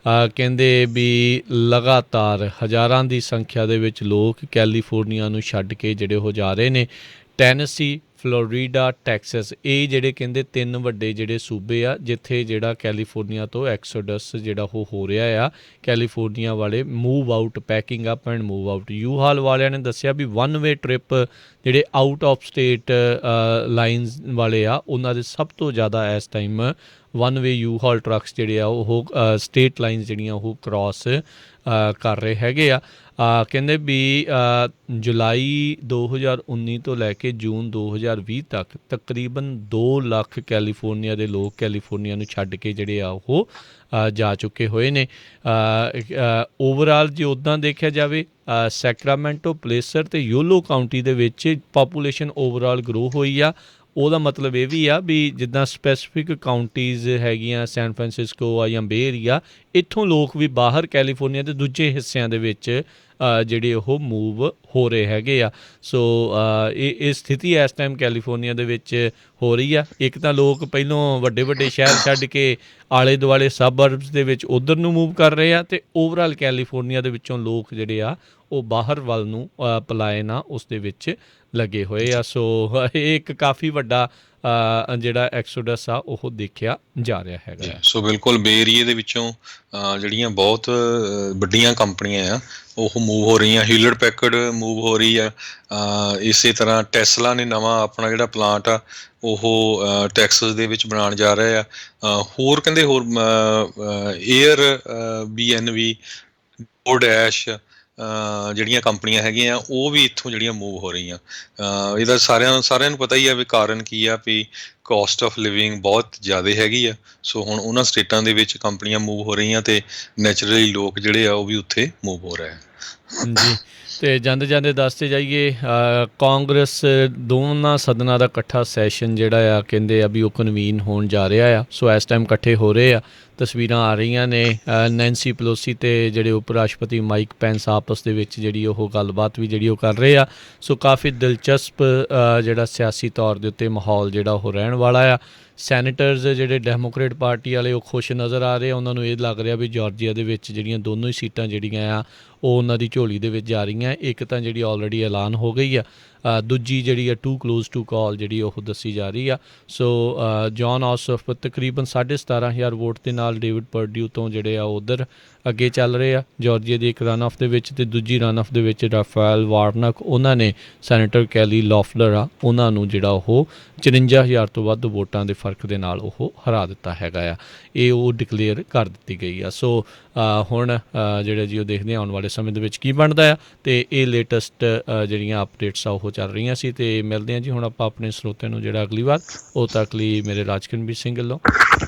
ਕਹਿੰਦੇ ਵੀ ਲਗਾਤਾਰ ਹਜ਼ਾਰਾਂ ਦੀ ਸੰਖਿਆ ਦੇ ਵਿੱਚ ਲੋਕ ਕੈਲੀਫੋਰਨੀਆ ਨੂੰ ਛੱਡ ਕੇ ਜਿਹੜੇ ਉਹ ਜਾ ਰਹੇ ਨੇ। ਟੈਨੇਸੀ, ਫਲੋਰੀਡਾ, ਟੈਕਸਸ, ਇਹ ਜਿਹੜੇ ਕਹਿੰਦੇ 3 ਵੱਡੇ ਜਿਹੜੇ ਸੂਬੇ ਆ ਜਿੱਥੇ ਜਿਹੜਾ ਕੈਲੀਫੋਰਨੀਆ ਤੋਂ ਐਕਸੋਡਸ ਜਿਹੜਾ ਉਹ ਹੋ ਰਿਹਾ ਆ। ਕੈਲੀਫੋਰਨੀਆ ਵਾਲੇ move out, packing up and move out. U Haul ਵਾਲਿਆਂ ਨੇ ਦੱਸਿਆ ਵੀ 1 ਵੇ ਟ੍ਰਿਪ ਜਿਹੜੇ ਆਊਟ ਆਫ ਸਟੇਟ ਲਾਈਨਸ ਵਾਲੇ ਆ ਉਹਨਾਂ ਦੇ ਸਭ ਤੋਂ ਜ਼ਿਆਦਾ ਇਸ ਟਾਈਮ 1 ਵੇ ਯੂ-ਹਾਲ ਟਰੱਕਸ ਜਿਹੜੇ ਆ ਉਹ ਸਟੇਟ ਲਾਈਨਸ ਜਿਹੜੀਆਂ ਉਹ ਕ੍ਰਾਸ ਕਰ ਰਹੇ ਹੈਗੇ ਆ। ਕਹਿੰਦੇ ਵੀ ਜੁਲਾਈ 2019 ਤੋਂ ਲੈ ਕੇ ਜੂਨ 2020 ਤੱਕ ਤਕਰੀਬਨ 2 ਲੱਖ ਕੈਲੀਫੋਰਨੀਆ ਦੇ ਲੋਕ ਕੈਲੀਫੋਰਨੀਆ ਨੂੰ ਛੱਡ ਕੇ ਜਿਹੜੇ ਆ ਉਹ ਜਾ ਚੁੱਕੇ ਹੋਏ ਨੇ। ਓਵਰਆਲ ਜੇ ਉੱਦਾਂ ਦੇਖਿਆ ਜਾਵੇ, ਸੈਕਰਾਮੈਂਟੋ, ਪਲੇਸਰ ਅਤੇ ਯੋਲੋ ਕਾਊਂਟੀ ਦੇ ਵਿੱਚ ਪਾਪੂਲੇਸ਼ਨ ਓਵਰਆਲ ਗਰੋ ਹੋਈ ਆ। ਉਹਦਾ ਮਤਲਬ ਇਹ ਵੀ ਆ ਵੀ ਜਿੱਦਾਂ ਸਪੈਸੀਫਿਕ ਕਾਊਂਟੀਜ਼ ਹੈਗੀਆਂ, ਸੈਨ ਫਰਾਂਸਿਸਕੋ ਆ ਜਾਂ ਬੇ ਏਰੀਆ, ਇੱਥੋਂ ਲੋਕ ਵੀ ਬਾਹਰ ਕੈਲੀਫੋਰਨੀਆ ਦੇ ਦੂਜੇ ਹਿੱਸਿਆਂ ਦੇ ਵਿੱਚ ਜਿਹੜੇ ਉਹ ਮੂਵ ਹੋ ਰਹੇ ਹੈਗੇ ਆ। ਸੋ ਇਹ ਸਥਿਤੀ ਇਸ ਟਾਈਮ ਕੈਲੀਫੋਰਨੀਆ ਦੇ ਵਿੱਚ ਹੋ ਰਹੀ ਆ। ਇੱਕ ਤਾਂ ਲੋਕ ਪਹਿਲੋਂ ਵੱਡੇ ਵੱਡੇ ਸ਼ਹਿਰ ਛੱਡ ਕੇ ਆਲੇ ਦੁਆਲੇ ਸਬਰਬਸ ਦੇ ਵਿੱਚ ਉੱਧਰ ਨੂੰ ਮੂਵ ਕਰ ਰਹੇ ਆ, ਅਤੇ ਓਵਰਆਲ ਕੈਲੀਫੋਰਨੀਆ ਦੇ ਵਿੱਚੋਂ ਲੋਕ ਜਿਹੜੇ ਆ ਉਹ ਬਾਹਰ ਵੱਲ ਨੂੰ ਪਲਾਇਨ ਆ ਉਸ ਦੇ ਵਿੱਚ ਲੱਗੇ ਹੋਏ ਆ। ਸੋ ਇਹ ਇੱਕ ਕਾਫੀ ਵੱਡਾ ਜਿਹੜਾ ਐਕਸੋਡਸ ਆ ਉਹ ਦੇਖਿਆ ਜਾ ਰਿਹਾ ਹੈਗਾ। ਸੋ ਬਿਲਕੁਲ ਬੇ ਏਰੀਏ ਦੇ ਵਿੱਚੋਂ ਜਿਹੜੀਆਂ ਬਹੁਤ ਵੱਡੀਆਂ ਕੰਪਨੀਆਂ ਆ ਉਹ ਮੂਵ ਹੋ ਰਹੀਆਂ। ਹਿਊਲਟ ਪੈਕਰਡ ਮੂਵ ਹੋ ਰਹੀ ਆ। ਇਸੇ ਤਰ੍ਹਾਂ ਟੈਸਲਾ ਨੇ ਨਵਾਂ ਆਪਣਾ ਜਿਹੜਾ ਪਲਾਂਟ ਆ ਉਹ ਟੈਕਸਸ ਦੇ ਵਿੱਚ ਬਣਾਉਣ ਜਾ ਰਹੇ ਆ। ਹੋਰ ਕਹਿੰਦੇ ਹੋਰ Airbnb, ਡੋਰਡੈਸ਼ ਜਿਹੜੀਆਂ ਕੰਪਨੀਆਂ ਹੈਗੀਆਂ ਉਹ ਵੀ ਇੱਥੋਂ ਜਿਹੜੀਆਂ ਮੂਵ ਹੋ ਰਹੀਆਂ। ਇਹਦਾ ਸਾਰਿਆਂ ਨੂੰ ਪਤਾ ਹੀ ਆ ਵੀ ਕਾਰਨ ਕੀ ਆ, ਵੀ ਕੋਸਟ ਆਫ ਲਿਵਿੰਗ ਬਹੁਤ ਜ਼ਿਆਦਾ ਹੈਗੀ ਆ। ਸੋ ਹੁਣ ਉਹਨਾਂ ਸਟੇਟਾਂ ਦੇ ਵਿੱਚ ਕੰਪਨੀਆਂ ਮੂਵ ਹੋ ਰਹੀਆਂ ਅਤੇ ਨੈਚੁਰਲੀ ਲੋਕ ਜਿਹੜੇ ਆ ਉਹ ਵੀ ਉੱਥੇ ਮੂਵ ਹੋ ਰਹੇ ਆ। ਜੀ, ਅਤੇ ਜਾਂਦੇ ਜਾਂਦੇ ਦੱਸਦੇ ਜਾਈਏ ਕਾਂਗਰਸ ਦੋਨਾਂ ਸਦਨਾਂ ਦਾ ਇਕੱਠਾ ਸੈਸ਼ਨ ਜਿਹੜਾ ਆ ਕਹਿੰਦੇ ਆ ਵੀ ਉਹ ਕਨਵੀਨ ਹੋਣ ਜਾ ਰਿਹਾ ਆ। ਸੋ ਇਸ ਟਾਈਮ ਇਕੱਠੇ ਹੋ ਰਹੇ ਆ। ਤਸਵੀਰਾਂ ਆ ਰਹੀਆਂ ਨੇ ਨੈਂਸੀ ਪਲੋਸੀ ਅਤੇ ਜਿਹੜੇ ਉਪ ਰਾਸ਼ਟਰਪਤੀ ਮਾਈਕ ਪੈਂਸ ਆਪਸ ਦੇ ਵਿੱਚ ਜਿਹੜੀ ਉਹ ਗੱਲਬਾਤ ਵੀ ਜਿਹੜੀ ਉਹ ਕਰ ਰਹੇ ਆ। ਸੋ ਕਾਫੀ ਦਿਲਚਸਪ ਜਿਹੜਾ ਸਿਆਸੀ ਤੌਰ ਦੇ ਉੱਤੇ ਮਾਹੌਲ ਜਿਹੜਾ ਉਹ ਰਹਿਣ ਵਾਲਾ ਆ। ਸੈਨੇਟਰਸ ਜਿਹੜੇ ਡੈਮੋਕਰੇਟ ਪਾਰਟੀ ਵਾਲੇ ਉਹ ਖੁਸ਼ ਨਜ਼ਰ ਆ ਰਹੇ ਆ। ਉਹਨਾਂ ਨੂੰ ਇਹ ਲੱਗ ਰਿਹਾ ਵੀ ਜਾਰਜੀਆ ਦੇ ਵਿੱਚ ਜਿਹੜੀਆਂ ਦੋਨੋਂ ਹੀ ਸੀਟਾਂ ਜਿਹੜੀਆਂ ਆ ਉਹ ਉਹਨਾਂ ਦੀ ਝੋਲੀ ਦੇ ਵਿੱਚ ਜਾ ਰਹੀਆਂ। ਇੱਕ ਤਾਂ ਜਿਹੜੀ ਆਲਰੇਡੀ ਐਲਾਨ ਹੋ ਗਈ ਆ, ਦੂਜੀ ਜਿਹੜੀ ਆ ਟੂ ਕਲੋਜ਼ ਟੂ ਕਾਲ ਜਿਹੜੀ ਉਹ ਦੱਸੀ ਜਾ ਰਹੀ ਆ। ਸੋ ਜੌਨ ਔਸਫ ਤਕਰੀਬਨ 17,500 ਵੋਟ ਦੇ ਨਾਲ ਡੇਵਿਡ ਪਰਡਿਊ ਤੋਂ ਜਿਹੜੇ ਆ ਉੱਧਰ ਅੱਗੇ ਚੱਲ ਰਹੇ ਆ ਜਾਰਜੀਆ ਦੀ ਇੱਕ ਰਨ ਆਫ ਦੇ ਵਿੱਚ, ਅਤੇ ਦੂਜੀ ਰਨ ਆਫ ਦੇ ਵਿੱਚ ਰਾਫੇਲ ਵਾਰਨਕ ਉਹਨਾਂ ਨੇ ਸੈਨੇਟਰ ਕੈਲੀ ਲੌਫਲਰ ਆ ਉਹਨਾਂ ਨੂੰ ਜਿਹੜਾ ਉਹ 54,000 ਤੋਂ ਵੱਧ ਵੋਟਾਂ ਦੇ ਫਰਕ ਦੇ ਨਾਲ ਉਹ ਹਰਾ ਦਿੱਤਾ ਹੈਗਾ ਆ। ਇਹ ਉਹ ਡਿਕਲੇਅਰ ਕਰ ਦਿੱਤੀ ਗਈ ਆ। ਸੋ ਹੁਣ ਜਿਹੜਾ ਜੀ ਉਹ ਦੇਖਦੇ ਹਾਂ ਆਉਣ ਵਾਲੇ ਸਮੇਂ ਦੇ ਵਿੱਚ ਕੀ ਬਣਦਾ ਆ। ਅਤੇ ਇਹ ਲੇਟੈਸਟ ਜਿਹੜੀਆਂ ਅਪਡੇਟਸ ਆ ਉਹ ਚੱਲ ਰਹੀਆਂ ਸੀ। ਅਤੇ ਮਿਲਦੇ ਹਾਂ ਜੀ ਹੁਣ ਆਪਾਂ ਆਪਣੇ ਸਰੋਤਿਆਂ ਨੂੰ ਜਿਹੜਾ ਅਗਲੀ ਵਾਰ। ਉਦੋਂ ਤੱਕ ਲਈ ਮੇਰੇ ਰਾਜਕਰਨਵੀਰ ਸਿੰਘ ਵੱਲੋਂ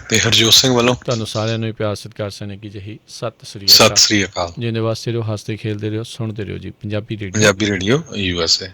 ਤੇ ਹਰਜੋਤ ਸਿੰਘ ਵੱਲੋਂ ਤੁਹਾਨੂੰ ਸਾਰਿਆਂ ਨੂੰ ਪਿਆਰ ਸਤਿਕਾਰ ਸਨੇਕੀ ਜਿਹੀ ਸਤਿ ਸ੍ਰੀ ਅਕਾਲ। ਜਿੰਦੇ ਵਾਸਤੇ ਰਹੋ, ਹੱਸਦੇ ਖੇਲਦੇ ਰਹੋ, ਸੁਣਦੇ ਰਹੋ ਜੀ ਪੰਜਾਬੀ ਰੇਡੀਓ USA।